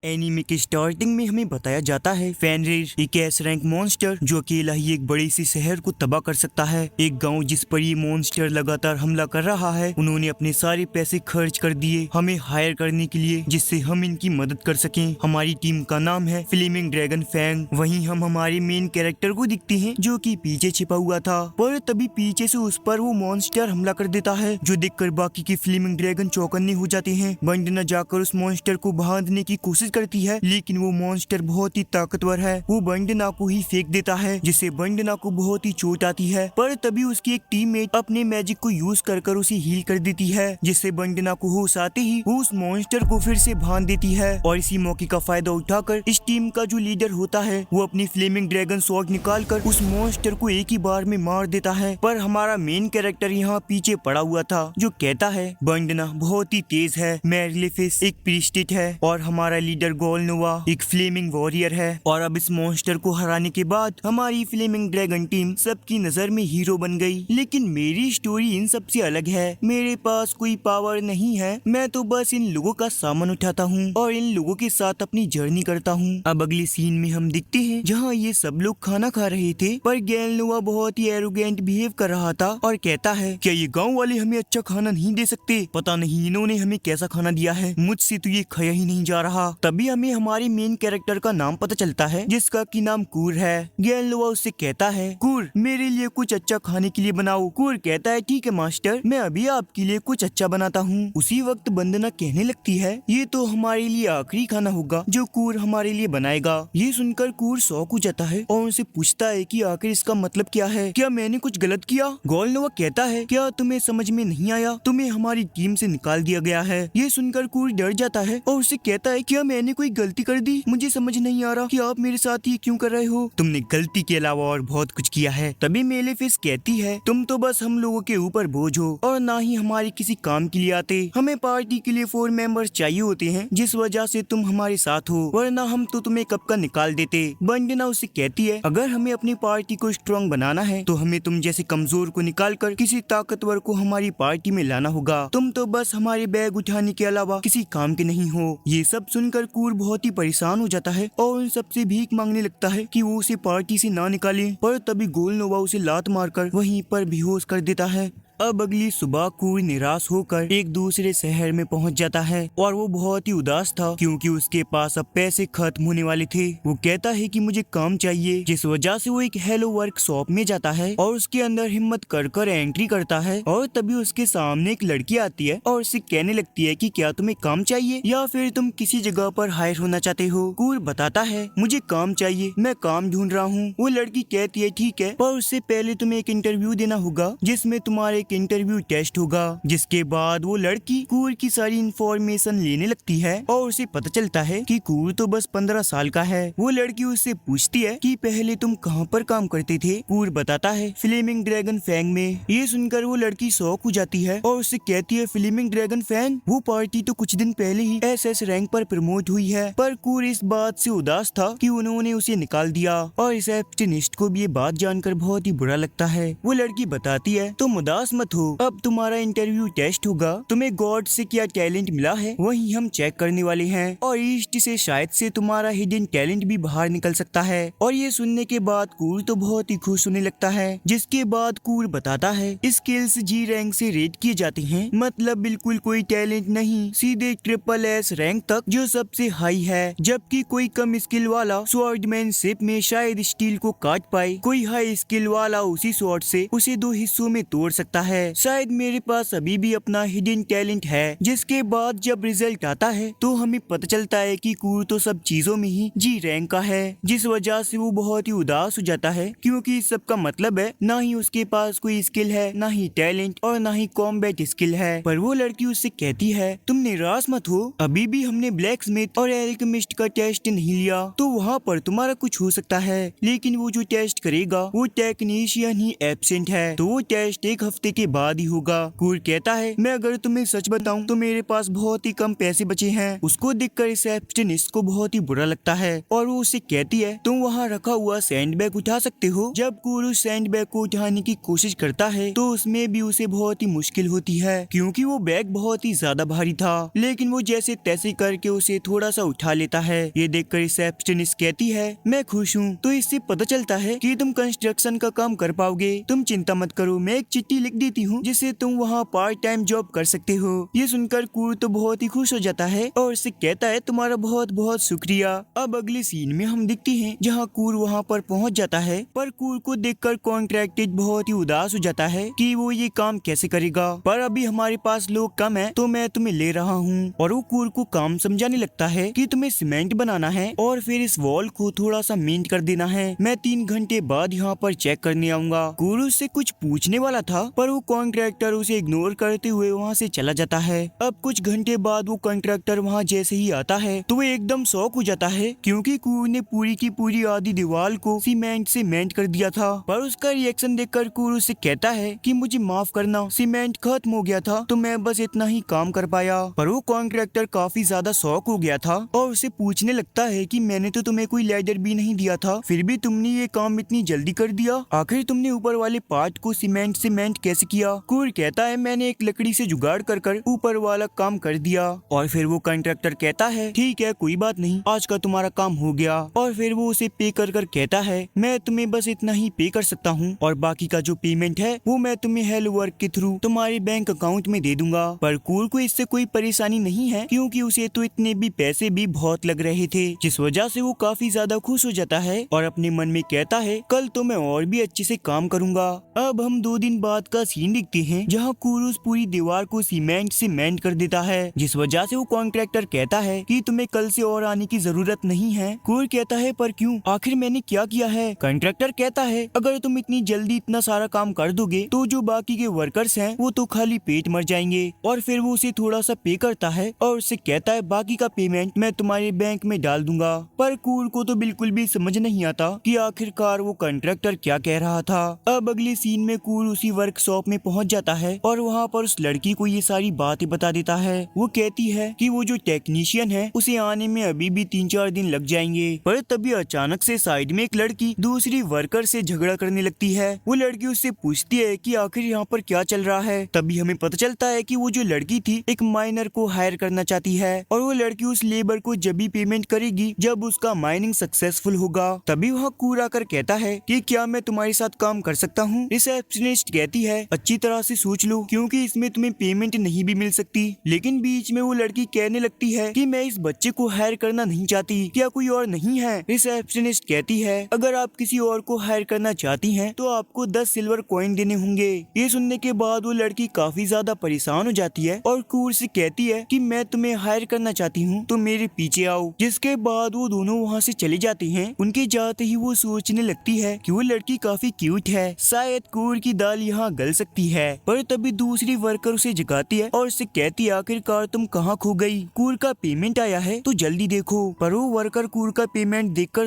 Anime के starting में हमें बताया जाता है फेनरिर एक एस रैंक मॉन्स्टर जो अकेला ही एक बड़े से शहर को तबाह कर सकता है। एक गांव जिस पर ये मॉन्स्टर लगातार हमला कर रहा है, उन्होंने अपने सारे पैसे खर्च कर दिए हमें हायर करने के लिए, जिससे हम इनकी मदद कर सकें। हमारी टीम का नाम है फ्लेमिंग ड्रैगन फैंग। वहीं हम हमारे मेन कैरेक्टर को दिखते हैं जो कि पीछे छिपा हुआ था, पर तभी पीछे से उस पर वो मॉन्स्टर हमला कर देता है, जो देखकर बाकी के फ्लेमिंग ड्रैगन चौकन्ने हो जाते हैं। बंडना जाकर उस मॉन्स्टर को बांधने की कोशिश करती है, लेकिन वो मॉन्स्टर बहुत ही ताकतवर है। वो बंडना को ही फेंक देता है, जिससे बंडना को बहुत ही चोट आती है। पर तभी उसकी एक टीममेट अपने मैजिक को यूज कर उसे हील कर देती है, जिससे बंडना को होश आते ही वो उस मॉन्स्टर को फिर से बांध देती है। और इसी मौके का फायदा उठाकर इस टीम का जो लीडर होता है, वो अपनी फ्लेमिंग ड्रैगन स्वॉर्ड निकालकर उस मॉन्स्टर को एक ही बार में मार देता है। पर हमारा मेन कैरेक्टर यहाँ पीछे पड़ा हुआ था, जो कहता है बंडना बहुत ही तेज है, मैरिलेफिस एक प्रीस्टेट है और हमारा लीडर गोलनोवा एक फ्लेमिंग वॉरियर है। और अब इस मॉन्स्टर को हराने के बाद हमारी फ्लेमिंग ड्रैगन टीम सबकी नजर में हीरो बन गई। लेकिन मेरी स्टोरी इन सबसे अलग है। मेरे पास कोई पावर नहीं है, मैं तो बस इन लोगों का सामान उठाता हूँ और इन लोगों के साथ अपनी जर्नी करता हूँ। अब अगले सीन में हम दिखते हैं जहाँ ये सब लोग खाना खा रहे थे, पर गोलनोवा बहुत ही एरोगेंट बिहेव कर रहा था और कहता है क्या ये गाँव वाले हमें अच्छा खाना नहीं दे सकते? पता नहीं इन्होंने हमें कैसा खाना दिया है, मुझसे तो ये खाया ही नहीं जा रहा। तभी हमें हमारे मेन कैरेक्टर का नाम पता चलता है, जिसका की नाम कूर है। गोलनोवा उससे कहता है कूर मेरे लिए कुछ अच्छा खाने के लिए बनाओ। कूर कहता है ठीक है मास्टर, मैं अभी आपके लिए कुछ अच्छा बनाता हूँ। उसी वक्त बंदना कहने लगती है ये तो हमारे लिए आखिरी खाना होगा जो कूर हमारे लिए बनाएगा। ये सुनकर कूर शॉक हो जाता है और उनसे पूछता है कि आखिर इसका मतलब क्या है, क्या मैंने कुछ गलत किया? गोलनोवा कहता है क्या तुम्हें समझ में नहीं आया, तुम्हें हमारी टीम से निकाल दिया गया है। ये सुनकर कूर डर जाता है और उससे कहता है क्या मैंने कोई गलती कर दी? मुझे समझ नहीं आ रहा कि आप मेरे साथ ये क्यों कर रहे हो। तुमने गलती के अलावा और बहुत कुछ किया है। तभी मेलेफिस कहती है तुम तो बस हम लोगों के ऊपर बोझ हो और ना ही हमारे किसी काम के लिए आते। हमें पार्टी के लिए 4 मेंबर्स चाहिए होते हैं, जिस वजह से तुम हमारे साथ हो, वरना हम तो तुम्हें कब का निकाल देते। बंडना उससे कहती है अगर हमें अपनी पार्टी को स्ट्रॉन्ग बनाना है तो हमें तुम जैसे कमजोर को निकालकर किसी ताकतवर को हमारी पार्टी में लाना होगा। तुम तो बस हमारे बैग उठाने के अलावा किसी काम के नहीं हो। ये सब सुनकर कूर बहुत ही परेशान हो जाता है और उन सबसे भीख मांगने लगता है कि वो उसे पार्टी से ना निकाले। पर तभी गोलनोवा उसे लात मारकर वहीं पर बेहोश कर देता है। अब अगली सुबह कूर निराश होकर एक दूसरे शहर में पहुंच जाता है और वो बहुत ही उदास था क्योंकि उसके पास अब पैसे खत्म होने वाले थे। वो कहता है कि मुझे काम चाहिए, जिस वजह से वो एक हेलो वर्क शॉप में जाता है और उसके अंदर हिम्मत कर एंट्री करता है। और तभी उसके सामने एक लड़की आती है और उससे कहने लगती है कि क्या तुम्हें काम चाहिए या फिर तुम किसी जगह पर हायर होना चाहते हो। कूर बताता है मुझे काम चाहिए, मैं काम ढूंढ रहा हूँ। वो लड़की कहती है ठीक है, पर उससे पहले तुम्हें एक इंटरव्यू देना होगा जिसमें तुम्हारे इंटरव्यू टेस्ट होगा। जिसके बाद वो लड़की कूर की सारी इंफॉर्मेशन लेने लगती है और उसे पता चलता है कि कूर तो बस 15 साल का है। वो लड़की उससे पूछती है कि पहले तुम कहाँ पर काम करते थे। कूर बताता है फ्लेमिंग ड्रैगन फैंग में। ये सुनकर वो लड़की शॉक हो जाती है और उससे कहती है फ्लेमिंग ड्रैगन फैंग, वो पार्टी तो कुछ दिन पहले ही SS रैंक पर प्रमोट हुई है। पर कूर इस बात से उदास था कि उन्होंने उसे निकाल दिया और रिसेप्शनिस्ट को भी ये बात जानकर बहुत ही बुरा लगता है। वो लड़की बताती है तुम उदास मत हो, अब तुम्हारा इंटरव्यू टेस्ट होगा, तुम्हें गॉड से क्या टैलेंट मिला है वही हम चेक करने वाले हैं और ईस्ट से शायद से तुम्हारा हिडन टैलेंट भी बाहर निकल सकता है। और ये सुनने के बाद कूर तो बहुत ही खुश होने लगता है। जिसके बाद कूर बताता है स्किल्स G रैंक से रेट किए जाते हैं, मतलब बिल्कुल कोई टैलेंट नहीं, सीधे SSS रैंक तक जो सबसे हाई है। जबकि कोई कम स्किल वाला स्वॉर्डमैनशिप में शायद स्टील को काट पाए, कोई हाई स्किल वाला उसी स्वॉर्ड से उसे 2 हिस्सों में तोड़ सकता है। शायद मेरे पास अभी भी अपना हिडन टैलेंट है। जिसके बाद जब रिजल्ट आता है तो हमें पता चलता है कि कूर तो सब चीजों में ही G रैंक का है, जिस वजह से वो बहुत ही उदास हो जाता है क्योंकि इस सब का मतलब है ना ही उसके पास कोई स्किल है, ना ही टैलेंट और ना ही कॉम्बैट स्किल है। पर वो लड़की उससे कहती है तुम निराश मत हो, अभी भी हमने ब्लैक स्मिथ और एल्केमिस्ट का टेस्ट नहीं लिया, तो वहाँ पर तुम्हारा कुछ हो सकता है। लेकिन वो जो टेस्ट करेगा वो टेक्नीशियन ही एब्सेंट है, तो वो टेस्ट 1 हफ्ते के बाद ही होगा। कूर कहता है मैं अगर तुम्हें सच बताऊं तो मेरे पास बहुत ही कम पैसे बचे हैं। उसको देखकर रिसेप्शनिस्ट को बहुत ही बुरा लगता है और वो उसे कहती है तुम वहाँ रखा हुआ सैंडबैग उठा सकते हो। जब कूर उस सैंडबैग को उठाने की कोशिश करता है तो उसमें भी उसे बहुत ही मुश्किल होती है क्योंकि वो बैग बहुत ही ज्यादा भारी था, लेकिन वो जैसे तैसे करके उसे थोड़ा सा उठा लेता है। ये देखकर रिसेप्शनिस्ट कहती है मैं खुश हूँ। तो इससे पता चलता है कि तुम कंस्ट्रक्शन का काम कर पाओगे। तुम चिंता मत करो, मैं एक चिट्ठी लिख देती हूँ जिससे तुम वहाँ पार्ट टाइम जॉब कर सकते हो। ये सुनकर कूर तो बहुत ही खुश हो जाता है और उससे कहता है तुम्हारा बहुत बहुत शुक्रिया। अब अगले सीन में हम दिखते हैं जहाँ कूर वहाँ पर पहुँच जाता है, पर कूर को देखकर कॉन्ट्रैक्टेड बहुत ही उदास हो जाता है कि वो ये काम कैसे करेगा। पर अभी हमारे पास लोग कम है तो मैं तुम्हें ले रहा हूँ। और वो कूर को काम समझाने लगता है कि तुम्हें सीमेंट बनाना है और फिर इस वॉल को थोड़ा सा मेंट कर देना है। मैं 3 घंटे बाद यहाँ पर चेक करने आऊंगा। कूर उससे कुछ पूछने वाला था पर वो कॉन्ट्रैक्टर उसे इग्नोर करते हुए वहाँ से चला जाता है। अब कुछ घंटे बाद वो कॉन्ट्रैक्टर वहाँ जैसे ही आता है तो वो एकदम शॉक हो जाता है क्योंकि कूर ने पूरी की पूरी आधी दीवार को सीमेंट से मेंट कर दिया था। पर उसका रिएक्शन देखकर कूर उससे कहता है कि मुझे माफ करना, सीमेंट खत्म हो गया था तो मैं बस इतना ही काम कर पाया। पर वो कॉन्ट्रैक्टर काफी ज्यादा शॉक हो गया था और उसे पूछने लगता है कि मैंने तो तुम्हें कोई लेडर भी नहीं दिया था, फिर भी तुमने ये काम इतनी जल्दी कर दिया। आखिर तुमने ऊपर वाले पार्ट को सीमेंट से मेंट कैसे किया? कूर कहता है मैंने एक लकड़ी से जुगाड़ कर ऊपर वाला काम कर दिया। और फिर वो कॉन्ट्रैक्टर कहता है ठीक है कोई बात नहीं, आज का तुम्हारा काम हो गया। और फिर वो उसे पे कर कहता है मैं तुम्हें बस इतना ही पे कर सकता हूँ और बाकी का जो पेमेंट है वो मैं तुम्हें हेल्प वर्क के थ्रू तुम्हारे बैंक अकाउंट में दे दूंगा। पर कूर को इससे कोई परेशानी नहीं है क्योंकि उसे तो इतने भी पैसे भी बहुत लग रहे थे, जिस वजह से वो काफी ज्यादा खुश हो जाता है और अपने मन में कहता है कल तो मैं और भी अच्छे से काम करूंगा। अब हम 2 दिन बाद का सीन देखते हैं जहाँ कूर उस पूरी दीवार को सीमेंट से मेंट कर देता है, जिस वजह से वो कॉन्ट्रैक्टर कहता है कि तुम्हें कल से और आने की जरूरत नहीं है। कूर कहता है पर क्यों, आखिर मैंने क्या किया है? कॉन्ट्रैक्टर कहता है अगर तुम इतनी जल्दी इतना सारा काम कर दोगे तो जो बाकी के वर्कर्स हैं वो तो खाली पेट मर जाएंगे। और फिर वो उसे थोड़ा सा पे करता है और उससे कहता है बाकी का पेमेंट मैं तुम्हारे बैंक में डाल दूंगा। पर कूर को तो बिल्कुल भी समझ नहीं आता कि आखिरकार वो कॉन्ट्रैक्टर क्या कह रहा था। अब अगले सीन में कूर उसी वर्कशॉप में पहुंच जाता है और वहाँ पर उस लड़की को ये सारी बातें बता देता है। वो कहती है कि वो जो टेक्नीशियन है उसे आने में अभी भी 3-4 दिन लग जाएंगे। पर तभी अचानक से साइड में एक लड़की दूसरी वर्कर से झगड़ा करने लगती है। वो लड़की उससे पूछती है कि आखिर यहाँ पर क्या चल रहा है। तभी हमें पता चलता है कि वो जो लड़की थी एक माइनर को हायर करना चाहती है और वो लड़की उस लेबर को जब भी पेमेंट करेगी जब उसका माइनिंग सक्सेसफुल होगा। तभी वहाँ कूर आकर कहता है कि क्या मैं तुम्हारे साथ काम कर सकता हूँ? रिसेप्शनिस्ट कहती है अच्छी तरह से सोच लो क्योंकि इसमें तुम्हें पेमेंट नहीं भी मिल सकती। लेकिन बीच में वो लड़की कहने लगती है कि मैं इस बच्चे को हायर करना नहीं चाहती, क्या कोई और नहीं है? रिसेप्शनिस्ट कहती है अगर आप किसी और को हायर करना चाहती हैं तो आपको 10 सिल्वर कॉइन देने होंगे। ये सुनने के बाद वो लड़की काफी ज्यादा परेशान हो जाती है और कूर से कहती है कि मैं तुम्हें हायर करना चाहती हूँ तो मेरे पीछे आओ। जिसके बाद वो दोनों वहाँ से चले जाते हैं। उनके जाते ही वो सोचने लगती है कि वो लड़की काफी क्यूट है, शायद कूर की दाल यहाँ गल सकती है। पर तभी दूसरी वर्कर उसे जगाती है और उससे कहती है आखिरकार तुम कहाँ खो गई? कूर का पेमेंट आया है तो जल्दी देखो। पर वो वर्कर कूर का पेमेंट देखकर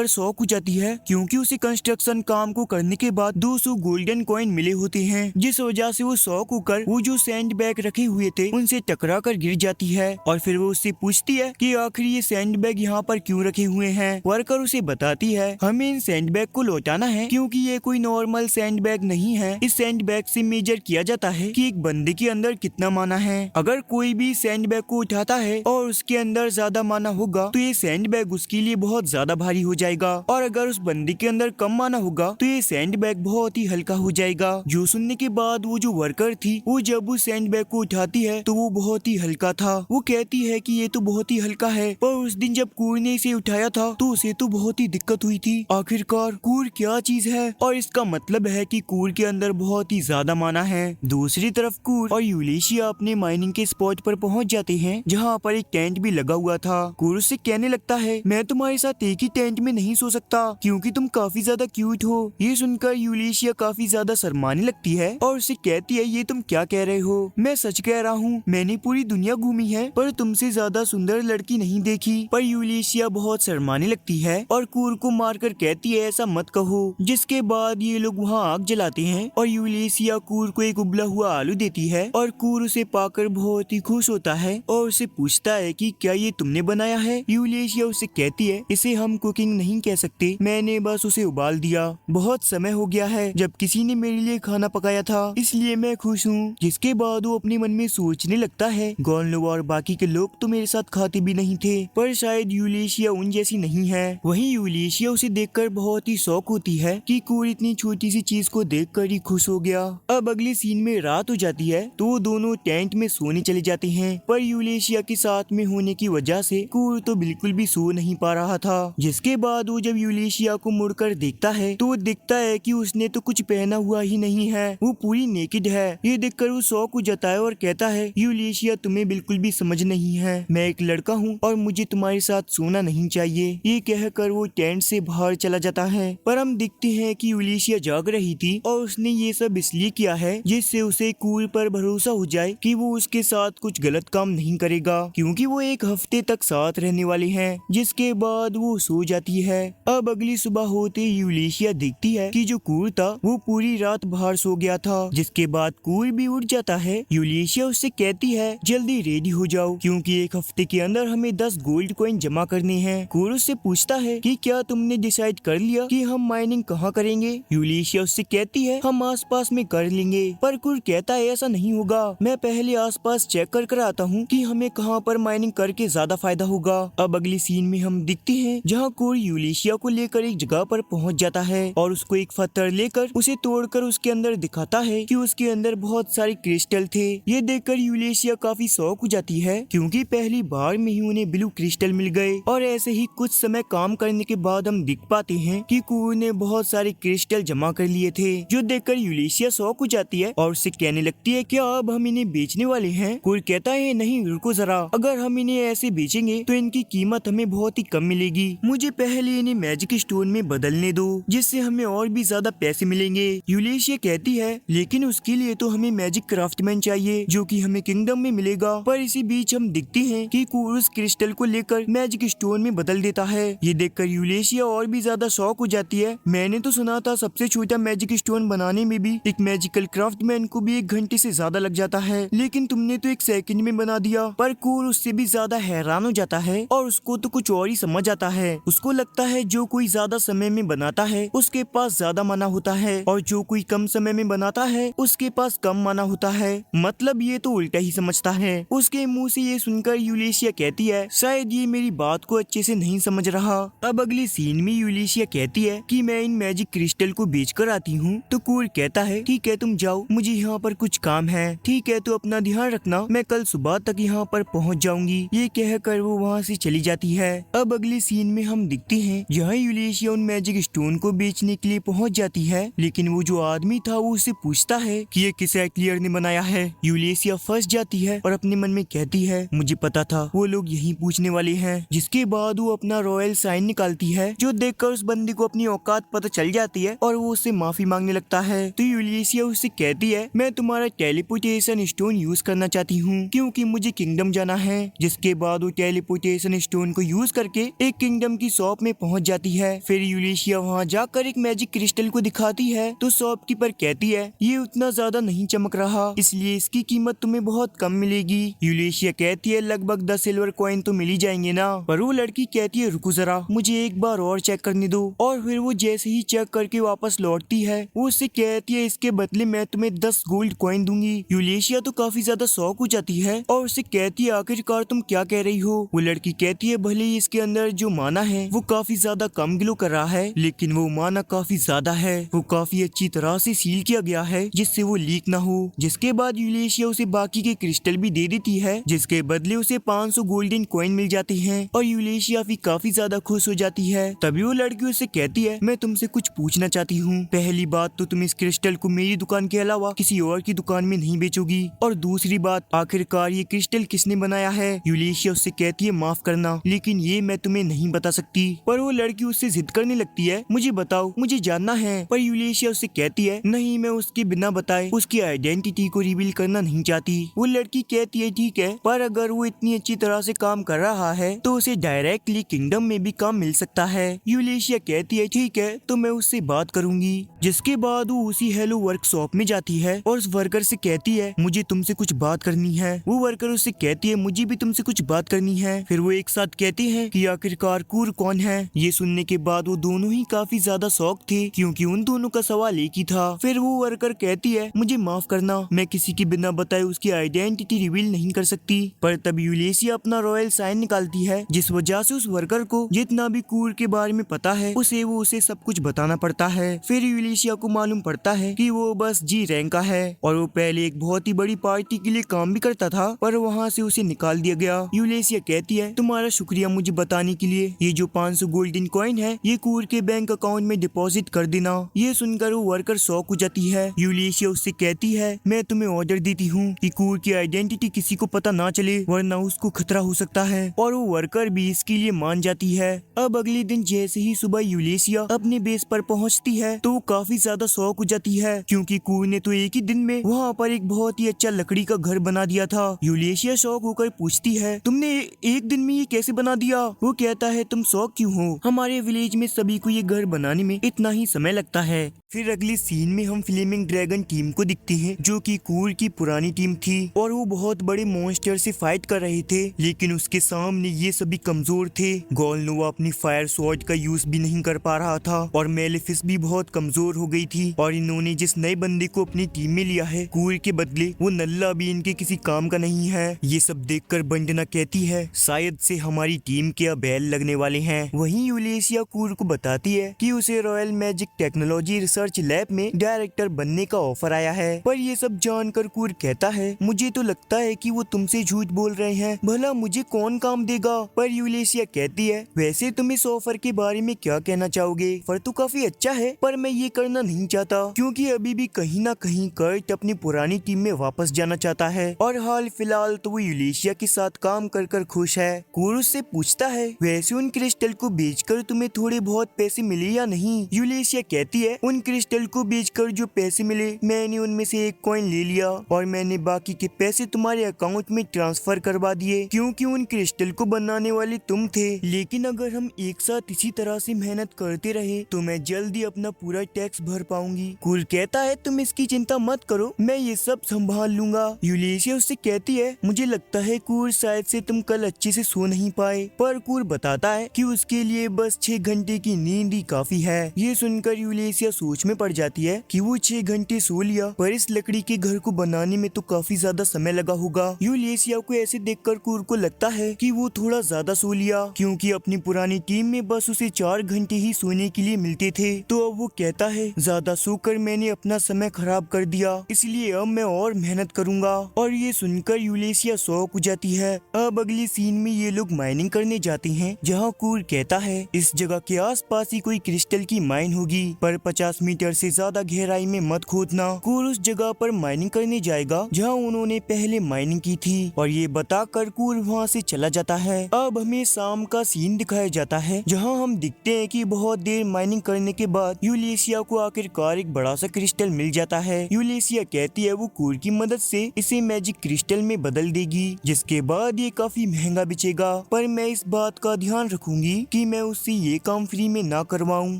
शॉक हो जाती है क्योंकि उसे कंस्ट्रक्शन काम को करने के बाद 200 गोल्डन कॉइन मिले होते हैं, जिस वजह से वो शॉक होकर वो जो सैंड बैग रखे हुए थे उनसे टकरा कर गिर जाती है। और फिर वो उससे पूछती है कि आखिर ये सैंड बैग यहाँ पर क्यों रखे हुए हैं? वर्कर उसे बताती है हमें इन सैंड बैग को लौटाना है क्योंकि ये कोई नॉर्मल सैंड बैग नहीं है। इस सैंड बैग से मेजर किया जाता है कि एक बंदे के अंदर कितना माना है। अगर कोई भी सैंड बैग को उठाता है और उसके अंदर ज्यादा माना होगा तो ये सैंड बैग उसके लिए बहुत ज्यादा भारी हो जाएगा, और अगर उस बंदे के अंदर कम माना होगा तो ये सैंड बैग बहुत ही हल्का हो जाएगा। जो सुनने के बाद वो जो वर्कर थी वो जब उस सैंड बैग को उठाती है तो वो बहुत ही हल्का था। वो कहती है कि ये तो बहुत ही हल्का है, पर उस दिन जब कूर ने इसे उठाया था तो उसे तो बहुत ही दिक्कत हुई थी। आखिरकार कूर क्या चीज है? और इसका मतलब है कि कूर के अंदर बहुत ही ज्यादा माना है। दूसरी तरफ कूर और यूलिशिया अपने माइनिंग के स्पॉट पर पहुंच जाते हैं जहाँ पर एक टेंट भी लगा हुआ था। कूर उससे कहने लगता है मैं तुम्हारे साथ एक ही टेंट में नहीं सो सकता क्योंकि तुम काफी ज्यादा क्यूट हो। ये सुनकर यूलिशिया काफी ज्यादा शर्माने लगती है और उससे कहती है ये तुम क्या कह रहे हो? मैं सच कह रहा हूँ, मैंने पूरी दुनिया घूमी है पर तुमसे ज्यादा सुंदर लड़की नहीं देखी। पर यूलिशिया बहुत शर्माने लगती है और कूर को मारकर कहती है ऐसा मत कहो। जिसके जिसके बाद ये लोग वहाँ आग जलाते हैं और यूलिशिया कूर को एक उबला हुआ आलू देती है और कूर उसे पाकर बहुत ही खुश होता है और उसे पूछता है कि क्या ये तुमने बनाया है। यूलिशिया उसे कहती है इसे हम कुकिंग नहीं कह सकते, मैंने बस उसे उबाल दिया। बहुत समय हो गया है जब किसी ने मेरे लिए खाना पकाया था, इसलिए मैं खुश हूँ। जिसके बाद वो अपने मन में सोचने लगता है गोनलो और बाकी के लोग तो मेरे साथ खाते भी नहीं थे, पर शायद यूलिशिया उन जैसी नहीं है। वहीं यूलिशिया उसे देखकर बहुत ही शौक होती है कि कूर इतनी छोटी सी चीज को देखकर ही खुश हो गया। अब अगले सीन में रात हो जाती है तो वो दोनों टेंट में सोने चले जाते हैं, पर यूलिशिया के साथ में होने की वजह से कूर तो बिल्कुल भी सो नहीं पा रहा था। जिसके बाद वो जब यूलिशिया को मुड़कर देखता है तो वो दिखता है कि उसने तो कुछ पहना हुआ ही नहीं है, वो पूरी नेकेड है। ये देखकर वो शौक हो जाता है और कहता है यूलिशिया तुम्हें बिल्कुल भी समझ नहीं है, मैं एक लड़का हूँ और मुझे तुम्हारे साथ सोना नहीं चाहिए। ये कहकर वो टेंट से बाहर चला जाता है, पर हम देखते हैं कि यूलिशिया जाग रही थी और उसने ये सब इसलिए किया है जिससे उसे कूर पर भरोसा हो जाए कि वो उसके साथ कुछ गलत काम नहीं करेगा, क्योंकि वो एक हफ्ते तक साथ रहने वाले हैं। जिसके बाद वो सो जाती है। अब अगली सुबह होते यूलिशिया देखती है कि जो कूर था वो पूरी रात बाहर सो गया था। जिसके बाद कूर भी उठ जाता है। यूलिशिया उससे कहती है जल्दी रेडी हो जाओ क्योंकि एक हफ्ते के अंदर हमें 10 गोल्ड कॉइन जमा करने हैं। कूर उससे पूछता है कि क्या तुमने डिसाइड कर लिया कि हम माइनिंग कहाँ करेंगे। यूलिशिया उससे कहती है हम आसपास में कर लेंगे, पर कूर कहता है ऐसा नहीं होगा, मैं पहले आसपास चेक कर आता हूँ कि हमें कहाँ पर माइनिंग करके ज्यादा फायदा होगा। अब अगली सीन में हम दिखते हैं जहाँ कूर यूलिशिया को लेकर एक जगह पर पहुँच जाता है और उसको एक पत्थर लेकर उसे तोड़कर उसके अंदर दिखाता है कि उसके अंदर बहुत सारे क्रिस्टल थे। ये देखकर यूलिशिया काफी शौक हो जाती है क्योंकि पहली बार में ही उन्हें ब्लू क्रिस्टल मिल गए। और ऐसे ही कुछ समय काम करने के बाद हम दिख पाते हैं कि कूर ने बहुत सारे क्रिस्टल जमा कर लिए थे, जो देखकर यूलिशिया शौक हो जाती है और उससे कहने लगती है क्या अब हम इन्हें बेचने वाले हैं। कूर कहता है नहीं रुको जरा, अगर हम इन्हें ऐसे बेचेंगे तो इनकी कीमत हमें बहुत ही कम मिलेगी, मुझे पहले इन्हें मैजिक स्टोन में बदलने दो जिससे हमें और भी ज्यादा पैसे मिलेंगे। यूलिशिया कहती है लेकिन उसके लिए तो हमें मैजिक क्राफ्टमैन चाहिए जो कि हमें किंगडम में मिलेगा। पर इसी बीच हम दिखते हैं कि कूर उस क्रिस्टल को लेकर मैजिक स्टोन में बदल देता है। ये देखकर यूलिशिया और भी ज्यादा शौक हो जाती है। मैंने तो सुना था सबसे छोटा मैजिक स्टोन बनाने में भी एक मैजिकल क्राफ्टमैन को भी 1 घंटे से ज्यादा लग जाता है, लेकिन तुमने तो 1 सेकंड में बना दिया। पर कूर उससे भी ज्यादा हैरान हो जाता है और उसको तो कुछ और ही समझ आता है। उसको लगता है जो कोई ज्यादा समय में बनाता है उसके पास ज्यादा माना होता है और जो कोई कम समय में बनाता है उसके पास कम माना होता है, मतलब ये तो उल्टा ही समझता है। उसके मुंह से ये सुनकर यूलिशिया कहती है शायद ये मेरी बात को अच्छे से नहीं समझ रहा। अब अगले सीन में यूलिशिया कहती है कि मैं इन मैजिक क्रिस्टल को बेच कर आती हूँ। तो कूर कहता है ठीक है तुम जाओ, मुझे यहाँ पर कुछ काम है। ठीक है तो अपना ध्यान रखना, मैं कल सुबह तक यहाँ पर पहुँच जाऊंगी। ये कहकर वो वहाँ से चली जाती है। अब अगले सीन में हम दिखते हैं जहाँ यूलिशिया उन मैजिक स्टोन को बेचने के लिए पहुँच जाती है, लेकिन वो जो आदमी था वो उससे पूछता है कि ये किस एक्लियर ने बनाया है। यूलिशिया फंस जाती है और अपने मन में कहती है मुझे पता था वो लोग यही पूछने वाले हैं। जिसके बाद वो अपना रॉयल साइन निकालती है, जो देखकर उस बंदी को अपनी औकात पता चल जाती है और वो उससे माफी मांगने लगता है। तो यूलिशिया उससे कहती है मैं तुम्हारा टेलीपोर्टेशन स्टोन यूज करना चाहती हूँ क्योंकि मुझे किंगडम जाना है। जिसके बाद वो टेलीपोर्टेशन स्टोन को यूज करके एक किंगडम की शॉप में पहुँच जाती है। फिर यूलिशिया वहाँ जाकर एक मैजिक क्रिस्टल को दिखाती है तो शॉपकीपर कहती है ये उतना ज्यादा नहीं चमक रहा, इसलिए इसकी कीमत तुम्हें बहुत कम मिलेगी। यूलिशिया कहती है लगभग 10 सिल्वर कॉइन तो मिल ही जाएंगे ना। पर वो लड़की कहती है रुको जरा, मुझे एक बार और चेक करने दो। और फिर वो जैसे ही चेक करके वापस लौटती है वो उससे कहती है इसके बदले मैं तुम्हें 10 गोल्ड कॉइन दूंगी। यूलिशिया तो काफी ज्यादा शौक हो जाती है और उससे कहती है आखिरकार तुम क्या कह रही हो। वो लड़की कहती है भले ही इसके अंदर जो माना है वो काफी ज्यादा कम ग्लो कर रहा है, लेकिन वो माना काफी ज्यादा है, वो काफी अच्छी तरह से सील किया गया है जिससे वो लीक ना हो। जिसके बाद यूलिशिया उसे बाकी के क्रिस्टल भी दे देती है, जिसके बदले उसे 500 गोल्डन कॉइन मिल जाती हैं और यूलिशिया भी काफी ज्यादा खुश हो जाती है। तभी वो लड़की उसे कहती है मैं तुमसे कुछ पूछना चाहती हूँ। पहली बात तो तुम इस क्रिस्टल को मेरी दुकान के अलावा किसी और की दुकान में नहीं बेचोगी, और दूसरी बात आखिरकार ये क्रिस्टल किसने बनाया है। यूलिशिया उससे कहती है माफ करना लेकिन ये मैं तुम्हें नहीं बता सकती। पर वो लड़की उससे जिद करने लगती है मुझे बताओ, मुझे जानना है। पर यूलिशिया उससे कहती है नहीं, मैं उसके बिना बताए उसकी आइडेंटिटी को रिवील करना नहीं चाहती। वो लड़की कहती है ठीक है, पर अगर वो इतनी अच्छी तरह से काम कर रहा है तो उसे डायरेक्टली किंगडम में भी काम मिल सकता है। यूलिशिया कहती है ठीक है, तो मैं उससे बात करूंगी। जिसके बाद वो उसी हेलो वर्कशॉप में जाती है और उस वर्कर से कहती है मुझे तुमसे कुछ बात करनी है। वो वर्कर उससे कहती है मुझे भी तुमसे कुछ बात करनी है। फिर वो एक साथ कहते हैं कि आखिरकार कूर कौन है। ये सुनने के बाद वो दोनों ही काफी ज्यादा शॉक थे क्योंकि उन दोनों का सवाल एक ही था। फिर वो वर्कर कहती है मुझे माफ करना, मैं किसी के बिना बताए उसकी आइडेंटिटी रिवील नहीं कर सकती। पर तब यूलेशिया अपना रॉयल साइन निकालती है जिस वजह से उस वर्कर को जितना भी कूर के बारे में पता है उसे सब कुछ बताना पड़ता है। फिर यूलेशिया को मालूम पड़ता है कि वो बस जी रैंक का है और वो पहले एक बहुत ही बड़ी पार्टी के लिए काम भी करता था पर वहाँ से उसे निकाल दिया गया। यूलेशिया कहती है तुम्हारा शुक्रिया मुझे बताने के लिए, ये जो 500 गोल्डन कॉइन है ये कूर के बैंक अकाउंट में डिपॉजिट कर देना। ये सुनकर वो वर्कर शॉक हो जाती है। यूलेशिया उससे कहती है मैं तुम्हें ऑर्डर देती हूँ कि कूर की आइडेंटिटी किसी को पता ना चले वरना उसको खतरा हो सकता है। और वो वर्कर भी इसके लिए मान जाती है। अब अगले दिन जैसे ही सुबह यूलेशिया अपने बेस पर पहुंचती है तो वो काफी ज्यादा शॉक हो जाती है क्योंकि कूर ने तो एक ही दिन में वहाँ पर एक बहुत ही अच्छा लकड़ी का घर बना दिया था। यूलेशिया शॉक होकर पूछती है तुमने एक दिन में ये कैसे बना दिया। वो कहता है तुम शॉक क्यों हो, हमारे विलेज में सभी को ये घर बनाने में इतना ही समय लगता है। फिर अगले सीन में हम फ्लेमिंग ड्रैगन टीम को दिखते हैं जो कि कूर की पुरानी टीम थी और वो बहुत बड़े मॉन्स्टर से फाइट कर रहे थे लेकिन उसके सामने ये सभी कमजोर थे। गोलनोवा अपनी फायर स्वॉर्ड का यूज भी नहीं कर पा रहा था और मेलेफिस भी बहुत कमजोर हो गई थी और इन्होंने जिस नए बंदे को अपनी टीम में लिया है कूर के बदले वो नल्ला भी इनके किसी काम का नहीं है। ये सब देखकर बंडना कहती है शायद से हमारी टीम के अब बैल लगने वाले हैं। वहीं यूलेशिया कूर को बताती है कि उसे royal magic technology research lab में डायरेक्टर बनने का ऑफर आया है। पर ये सब जानकर कूर कहता है मुझे तो लगता है कि वो तुमसे झूठ बोल रहे हैं, भला मुझे कौन काम देगा। पर यूलेशिया कहती है वैसे तुम इस ऑफर के बारे में क्या कहना चाहोगे, ऑफर तो काफी अच्छा है पर मैं ये करना नहीं चाहता क्योंकि अभी भी कहीं ना कहीं कर्ट अपनी पुरानी टीम में वापस जाना चाहता है और हाल फिलहाल तो वो यूलेशिया के साथ काम कर कर खुश है। कूर उससे पूछता है वैसे उन क्रिस्टल को बेचकर तुम्हें थोड़े बहुत पैसे मिले या नहीं। यूलेशिया कहती है उन क्रिस्टल को बेचकर जो पैसे मिले मैंने उनमें से एक कॉइन ले लिया और मैंने बाकी के पैसे तुम्हारे अकाउंट में ट्रांसफर करवा दिए क्योंकि उन क्रिस्टल को बनाने वाले तुम थे। लेकिन अगर हम एक साथ इसी तरह से मेहनत करते रहे तो मैं जल्दी अपना पूरा टैक्स भर पाऊंगी। कूर कहता है तुम इसकी चिंता मत करो, मैं ये सब संभाल लूंगा। यूलेशिया उससे कहती है मुझे लगता है कूर शायद से तुम कल अच्छे से सो नहीं पाए। पर कूर बताता है कि उसके लिए बस 6 घंटे की नींद ही काफी है। ये सुनकर यूलेशिया सोच में पड़ जाती है कि वो 6 घंटे सो लिया पर इस लकड़ी के घर को बनाने में तो काफी ज्यादा समय लगा होगा। यूलेशिया को ऐसे देखकर कूर को लगता है कि वो थोड़ा ज्यादा सो लिया क्योंकि अपनी पुरानी टीम में बस उसे 4 घंटे ही सोने के लिए मिलते थे। तो अब वो कहता है ज्यादा सोकर मैंने अपना समय खराब कर दिया इसलिए अब मैं और मेहनत करूंगा। और ये सुनकर यूलेशिया शॉक हो जाती है। अब अगली सीन में ये लोग माइनिंग करने जाते हैं जहाँ कूर कहता है इस जगह के आसपास ही कोई क्रिस्टल की माइन होगी पर 50 मीटर से ज्यादा गहराई में मत खोदना। कूर उस जगह पर माइनिंग करने जाएगा जहाँ उन्होंने पहले माइनिंग की थी और ये बताकर कूर वहाँ से चला जाता है। अब हमें शाम का सीन दिखाया जाता है जहाँ हम दिखते हैं कि बहुत देर माइनिंग करने के बाद यूलेशिया को आखिरकार एक बड़ा सा क्रिस्टल मिल जाता है। यूलेशिया कहती है वो कूर की मदद से इसे मैजिक क्रिस्टल में बदल देगी जिसके बाद ये काफी महंगा बिचेगा पर मैं इस बात का ध्यान रखूंगी कि मैं उससे ये काम फ्री में ना करवाऊं।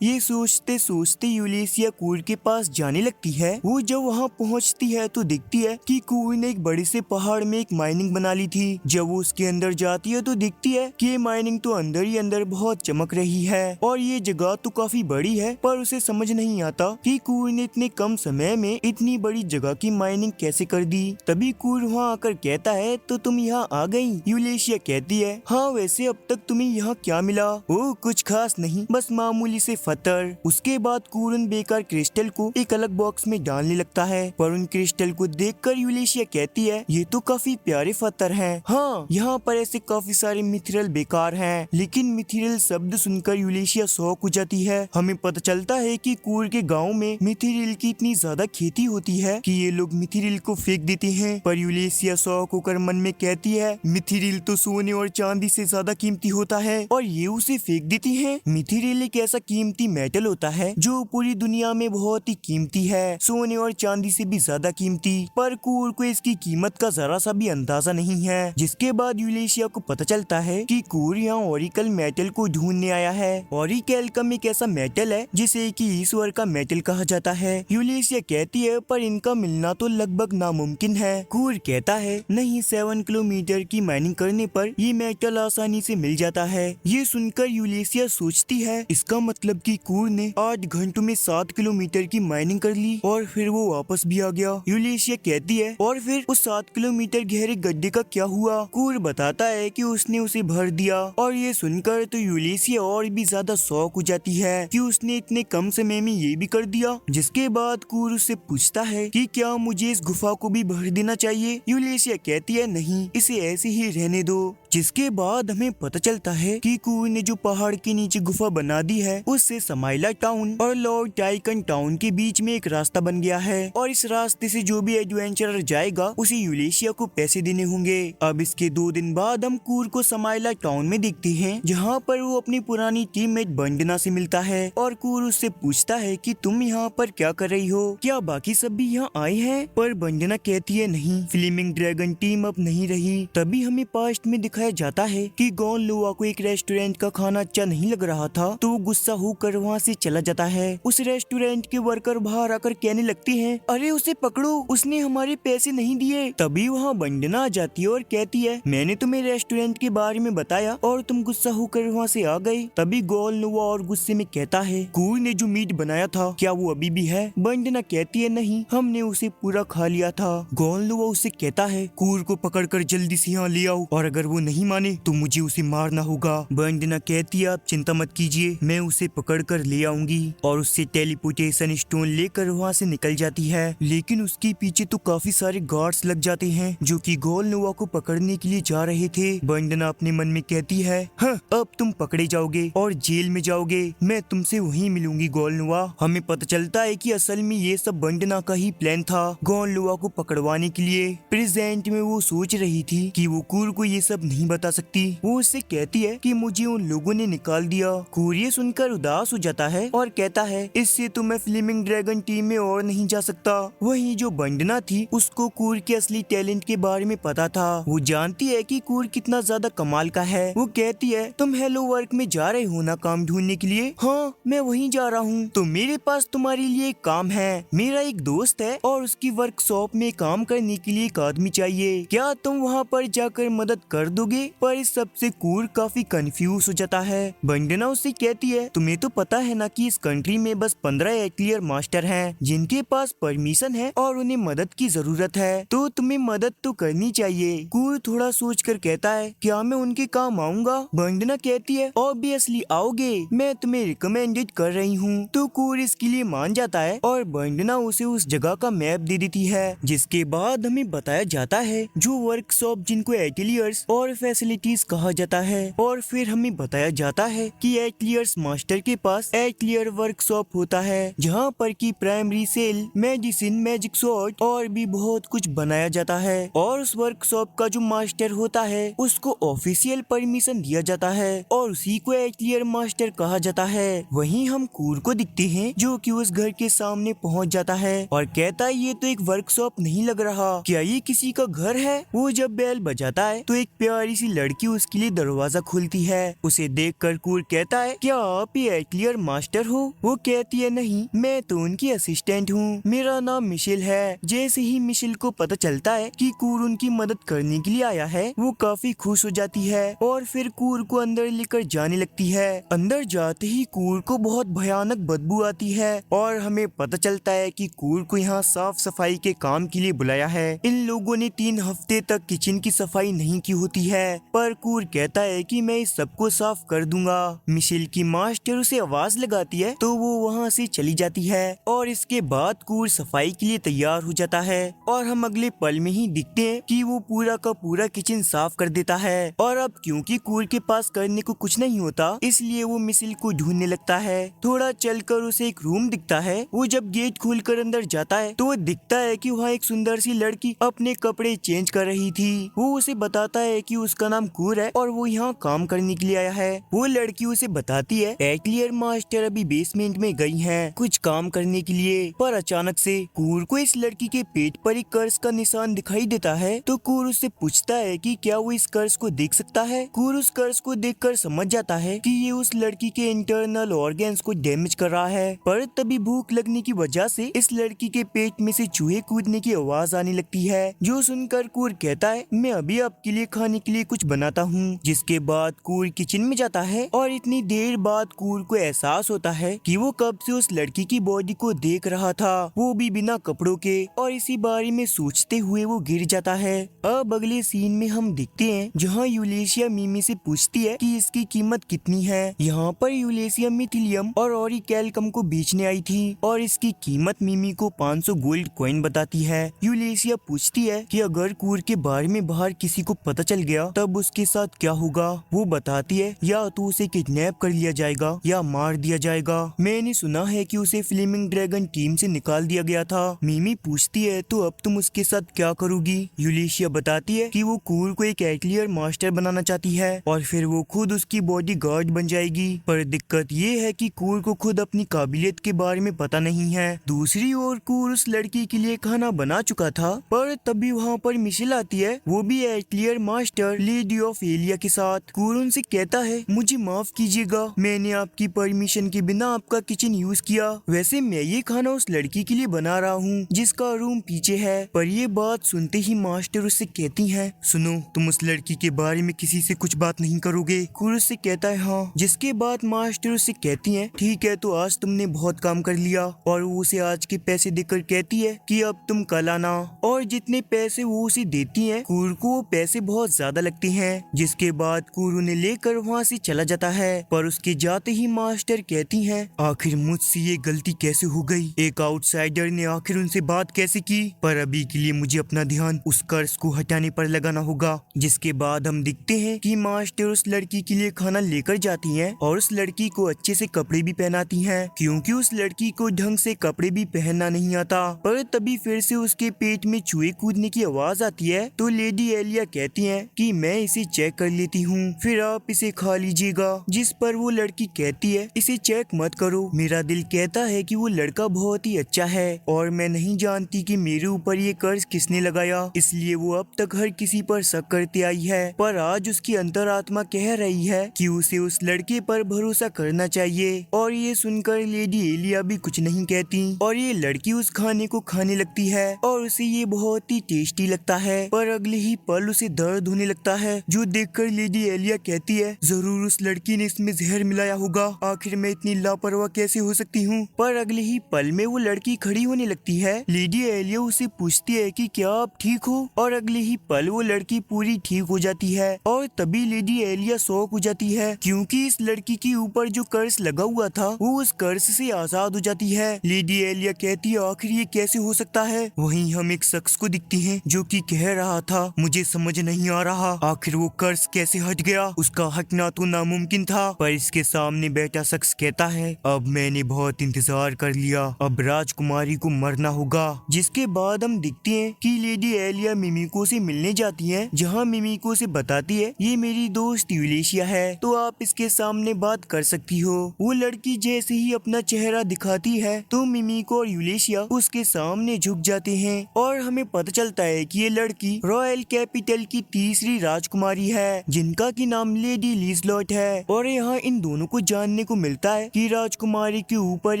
ये सोचते सोचते यूलेशिया कूर के पास जाने लगती है। वो जब वहाँ पहुँचती है तो दिखती है कि कूर ने एक बड़े से पहाड़ में एक माइनिंग बना ली थी। जब वो उसके अंदर जाती है तो दिखती है कि ये माइनिंग तो अंदर ही अंदर बहुत चमक रही है और ये जगह तो काफी बड़ी है पर उसे समझ नहीं आता कि कूर ने इतने कम समय में इतनी बड़ी जगह की माइनिंग कैसे कर दी। तभी कूर वहाँ आकर कहता है तो तुम यहाँ आ गई। यूलेशिया कहती है हाँ वैसे अब तक तुम्हें यहाँ क्या मिला। ओ कुछ खास नहीं, बस मामूली से पत्थर। उसके बाद कूर उन बेकार क्रिस्टल को एक अलग बॉक्स में डालने लगता है पर उन क्रिस्टल को देखकर यूलेशिया कहती है ये तो काफी प्यारे पत्थर हैं। हाँ यहाँ पर ऐसे काफी सारे मिथिरल बेकार हैं। लेकिन मिथिरल शब्द सुनकर यूलेशिया शॉक हो जाती है। हमें पता चलता है कि कूर के गांव में मिथिरिल की इतनी ज्यादा खेती होती है कि ये लोग मिथिरिल को फेंक देते हैं। पर यूलेशिया शॉक होकर मन में कहती है मिथिरिल तो सोने और चांदी से ज्यादा कीमती होता है और ये उसे फेंक देती हैं। मिथिरिल एक ऐसा कीमती मेटल होता है जो पूरी दुनिया में बहुत ही कीमती है, सोने और चांदी से भी ज्यादा कीमती। पर कूर को इसकी कीमत का जरा सा भी अंदाजा नहीं है। जिसके बाद यूलेशिया को पता चलता है कि कूर यहाँ ओरिकल मेटल को ढूंढने आया है। ओरिकल एक ऐसा मेटल मेटल है जिसे कि ईश्वर का मेटल कहा जाता है। यूलिसिया कहती है पर इनका मिलना तो लगभग नामुमकिन है। कूर कहता है नहीं, 7 किलोमीटर की माइनिंग करने पर ये मेटल आसानी से मिल जाता है। ये सुनकर यूलिसिया सोचती है इसका मतलब कि कूर ने 8 घंटों में 7 किलोमीटर की माइनिंग कर ली और फिर वो वापस भी आ गया। यूलिसिया कहती है और फिर उस 7 किलोमीटर गहरे गड्ढे का क्या हुआ? कूर बताता है कि उसने उसे भर दिया और ये सुनकर तो यूलिसिया और भी ज्यादा शौक हो जाती है कि उसने इतने कम समय में ये भी कर दिया। जिसके बाद कूर उससे पूछता है कि क्या मुझे इस गुफा को भी भर देना चाहिए? यूलिसिया कहती है नहीं, इसे ऐसे ही रहने दो। जिसके बाद हमें पता चलता है कि कूर ने जो पहाड़ के नीचे गुफा बना दी है उससे समाइला टाउन और लॉर्ड टाइकन टाउन के बीच में एक रास्ता बन गया है और इस रास्ते से जो भी एडवेंचरर जाएगा उसे यूलिसिया को पैसे देने होंगे। अब इसके 2 दिन बाद हम कूर को समाइला टाउन में देखते हैं जहाँ पर वो अपनी पुरानी टीममेट बंडना से मिलता है और कूर उससे पूछता है कि तुम यहाँ पर क्या कर रही हो, क्या बाकी सब भी यहाँ आए हैं? पर बंडना कहती है नहीं, फ्लेमिंग ड्रैगन टीम अब नहीं रही। तभी हमें पास्ट में दिखाया जाता है कि गॉन लुआ को एक रेस्टोरेंट का खाना अच्छा नहीं लग रहा था तो वो गुस्सा होकर वहाँ से चला जाता है। उस रेस्टोरेंट के वर्कर बाहर आकर कहने लगते हैं अरे उसे पकड़ो, उसने हमारे पैसे नहीं दिए। तभी वहाँ बंडना आ जाती है और कहती है मैंने तुम्हें रेस्टोरेंट के बारे में बताया और तुम गुस्सा होकर वहाँ से आ गई। तभी गॉन लुआ और गुस्से में कहता है कूर ने जो मीट बनाया था क्या वो अभी भी है? बंडना कहती है नहीं, हमने उसे पूरा खा लिया था। गॉन लुआ उससे कहता है कूर को पकड़कर जल्दी से यहाँ ले आओ और अगर वो नहीं माने तो मुझे उसे मारना होगा। बंडना कहती है आप चिंता मत कीजिए, मैं उसे पकड़कर ले आऊंगी और उससे टेलीपोर्टेशन स्टोन लेकर वहाँ से निकल जाती है। लेकिन उसके पीछे तो काफी सारे गार्ड्स लग जाते हैं जो कि गॉन लुआ को पकड़ने के लिए जा रहे थे। बंडना अपने मन में कहती है हाँ, अब तुम पकड़े जाओगे और जेल में जाओगे, मैं तुमसे वहीं मिलूंगी गॉन लुआ। हमें पता चलता है कि असल में ये सब बंडना का ही प्लान था गॉन लुआ को पकड़वाने के लिए। प्रेजेंट में वो सोच रही थी कि वो कूर को ये सब नहीं बता सकती। वो उससे कहती है कि मुझे उन लोगों ने निकाल दिया। कूर ये सुनकर उदास हो जाता है और कहता है इससे तो मैं फ्लेमिंग ड्रैगन टीम में और नहीं जा सकता। वहीं जो बंडना थी उसको कूर के असली टैलेंट के बारे में पता था। वो जानती है कि कूर कितना ज्यादा कमाल का है। वो कहती है तुम हेलो वर्क में जा रहे हो ना काम ढूंढने के लिए? हाँ, मैं वहीं जा रहा हूँ। तो मेरे पास तुम्हारे लिए एक काम है। मेरा एक दोस्त है और उसकी वर्कशॉप में काम करने के लिए एक आदमी चाहिए, क्या तुम वहाँ पर जाकर मदद कर दोगे? पर इस सबसे कूर काफी कंफ्यूज हो जाता है। बंडना उससे कहती है तुम्हें तो पता है ना कि इस कंट्री में बस 15 एक्लियर मास्टर हैं जिनके पास परमिशन है और उन्हें मदद की जरूरत है, तो तुम्हें मदद तो करनी चाहिए। कूर थोड़ा सोचकर कहता है क्या मैं उनके काम आऊंगा? बंडना कहती है ऑब्वियसली आओगे, मैं तुम्हें रिकमेंडेड कर रही हूँ। तो कूर इसके लिए मान जाता है और बंडना उसे उस जगह का मैप दे देती है। जिसके बाद हमें बताया जाता है जो वर्कशॉप जिनको एटलियर्स और फैसिलिटीज कहा जाता है और फिर हमें बताया जाता है कि एटलियर्स मास्टर के पास एटलियर वर्कशॉप होता है जहाँ पर की primary cell, medicine, magic sword और भी बहुत कुछ बनाया जाता है और उस वर्कशॉप का जो मास्टर होता है उसको ऑफिशियल परमिशन दिया जाता है और उसी को एटलियर मास्टर कहा जाता है। वहीं हम कूर को दिखते हैं जो कि उस घर के सामने पहुंच जाता है और कहता है ये तो एक वर्कशॉप नहीं लग रहा, क्या ये किसी का घर है? वो जब बेल बजाता है तो एक प्यारी सी लड़की उसके लिए दरवाजा खोलती है। उसे देखकर कूर कहता है क्या आप ही एटलियर मास्टर हो? वो कहती है नहीं, मैं तो उनकी असिस्टेंट हूँ, मेरा नाम मिशेल है। जैसे ही मिशेल को पता चलता है कि कूर उनकी मदद करने के लिए आया है वो काफी खुश हो जाती है और फिर कूर को अंदर लेकर जाने लगती है। अंदर जाते ही कूर को बहुत भयानक बदबू आती है और हमें पता चलता है कि कूर को यहाँ साफ सफाई के काम के लिए बुलाया है। इन लोगों ने 3 हफ्ते तक किचन की सफाई नहीं की होती है पर कूर कहता है कि मैं इस सबको साफ कर दूंगा। मिशेल की मास्टर उसे आवाज लगाती है तो वो वहाँ से चली जाती है और इसके बाद कूर सफाई के लिए तैयार हो जाता है और हम अगले पल में ही दिखते हैं कि वो पूरा का पूरा किचन साफ कर देता है। और अब क्योंकि कूर के पास करने को कुछ नहीं होता इसलिए वो मिशेल को ढूंढने लगता है। थोड़ा चलकर उसे एक रूम दिखता है। वो जब गेट खोलकर अंदर जाता है तो वो दिखता है कि वहाँ एक सुंदर सी लड़की अपने कपड़े चेंज कर रही थी। वो उसे बताता है कि उसका नाम कूर है और वो यहाँ काम करने के लिए आया है। वो लड़की उसे बताती है एक्लियर मास्टर अभी बेसमेंट में गई हैं कुछ काम करने के लिए, पर अचानक से कूर को इस लड़की के पेट पर एक कर्स का निशान दिखाई देता है। तो कूर उससे पूछता है कि क्या वो इस कर्स को देख सकता है। कूर उस कर्स को देखकर समझ जाता है कि ये उस लड़की के इंटरनल ऑर्गन्स को डैमेज कर रहा है। पर तभी भूख लगने की वजह से इस लड़की के पेट में से चूहे कूदने की आवाज आने लगती है, जो सुनकर कूर कहता है मैं अभी आपके लिए खाने के लिए कुछ बनाता हूँ। जिसके बाद कूर किचन में जाता है और इतनी देर बाद कूर को एहसास होता है कि वो कब से उस लड़की की बॉडी को देख रहा था, वो भी बिना कपड़ों के, और इसी बारे में सोचते हुए वो गिर जाता है। अब अगले सीन में हम देखते हैं जहाँ यूलेशिया मिमी से पूछती है कि इसकी कीमत कितनी है। यहाँ पर यूलेशिया मिथिलियम और ऑरिकैल्कम को बेचने आई थी और इसकी कीमत मिमी को 500 गोल्ड कॉइन बताती है। यूलेशिया पूछती है कि अगर कूर के बारे में बाहर किसी को पता चल गया तब उसके साथ क्या होगा। वो बताती है या तो उसे किडनैप कर लिया जाएगा या मार दिया जाएगा। मैंने सुना है कि उसे फ्लेमिंग ड्रैगन टीम से निकाल दिया गया था। मिमी पूछती है तो अब तुम उसके साथ क्या करोगी। यूलेशिया बताती है कि वो कूर को एक एक्लियर मास्टर बनाना चाहती है और फिर वो खुद उसकी बॉडी गार्ड बन जाएगी। पर दिक्कत ये है कि कूर को खुद अपनी काबिलियत के बारे में पता नहीं है। दूसरी ओर कूर उस लड़की के लिए खाना बना चुका था, पर तभी वहाँ पर मिशेल आती है, वो भी एक्लियर मास्टर लेडी ऑफ एलिया के साथ। कूर उनसे कहता है मुझे माफ कीजिएगा, मैंने आपकी परमिशन के बिना आपका किचन यूज किया। वैसे मैं ये खाना उस लड़की के लिए बना रहा हूँ जिसका रूम पीछे है। पर ये बात सुनते ही मास्टर उससे कहती हैं सुनो तुम उस लड़की के बारे में किसी से कुछ बात नहीं करोगे। कूर उससे कहता है हाँ। जिसके बाद मास्टर उससे कहती हैं ठीक है तो आज तुमने बहुत काम कर लिया, और वो उसे आज के पैसे देकर कहती है कि अब तुम कल आना। और जितने पैसे वो उसे देती हैं कूर को वो पैसे बहुत ज्यादा लगते हैं। जिसके बाद कूर उन्हें लेकर वहाँ से चला जाता है, पर उसके जाते ही मास्टर कहती हैं आखिर मुझसे ये गलती कैसे हो गई, एक आउटसाइडर ने आखिर उनसे बात कैसे की। पर अभी के लिए मुझे अपना ध्यान उस कर्ज को हटाने पर लगाना होगा। जिसके बाद हम दिखते हैं कि मास्टर उस लड़की के लिए खाना लेकर जाती हैं और उस लड़की को अच्छे से कपड़े भी पहनाती हैं, क्योंकि उस लड़की को ढंग से कपड़े भी पहनना नहीं आता। पर तभी फिर से उसके पेट में चूहे कूदने की आवाज आती है, तो लेडी एलिया कहती हैं कि मैं इसे चेक कर लेती हूँ, फिर आप इसे खा लीजिएगा। जिस पर वो लड़की कहती है इसे चेक मत करो, मेरा दिल कहता है कि वो लड़का बहुत ही अच्छा है और मैं नहीं जानती कि मेरे ऊपर ये कर्ज किसने लगाया, इसलिए वो अब तक हर किसी पर शक करती आई है। पर आज उसकी अंतरात्मा कह रही है कि उसे उस लड़के पर भरोसा करना चाहिए। और ये सुनकर लेडी एलिया भी कुछ नहीं कहती और ये लड़की उस खाने को खाने लगती है और उसे ये बहुत ही टेस्टी लगता है। पर अगले ही पल उसे दर्द होने लगता है, जो देखकर लेडी एलिया कहती है जरूर उस लड़की ने इसमें जहर मिलाया होगा, आखिर मैं इतनी लापरवाह कैसे हो सकती हूँ। पर अगले ही पल में वो लड़की खड़ी होने लगती है। लेडी एलिया उसे पूछती है कि क्या आप ठीक हो, और अगले ही पल वो लड़की पूरी ठीक हो जाती है। और तभी लेडी एलिया शॉक हो जाती है, क्योंकि इस लड़की के ऊपर जो कर्ज लगा हुआ था वो उस कर्ज से आजाद हो जाती है। लेडी एलिया कहती है आखिर ये कैसे हो सकता है। वहीं हम एक शख्स को दिखते हैं जो कि कह रहा था मुझे समझ नहीं आ रहा आखिर वो कर्ज कैसे हट गया, उसका हटना तो नामुमकिन था। पर इसके सामने बैठा शख्स कहता है अब मैंने बहुत इंतजार कर लिया, अब राजकुमारी को मरना होगा। जिसके बाद हम दिखते हैं कि लेडी एलिया मिमिको से मिलने जाती है, जहाँ मिमिको से बताती है ये मेरी दोस्त यूलेशिया है, तो आप इसके सामने बात कर सकती हो। वो लड़की जैसे ही अपना चेहरा दिखाती है तो मिमिको और यूलेशिया उसके सामने झुक जाते हैं और हमें पता चलता है कि ये लड़की रॉयल कैपिटल की तीसरी राजकुमारी है, जिनका की नाम लेडी लीजलॉट है। और यहाँ इन दोनों को जानने को मिलता है कि राजकुमारी के ऊपर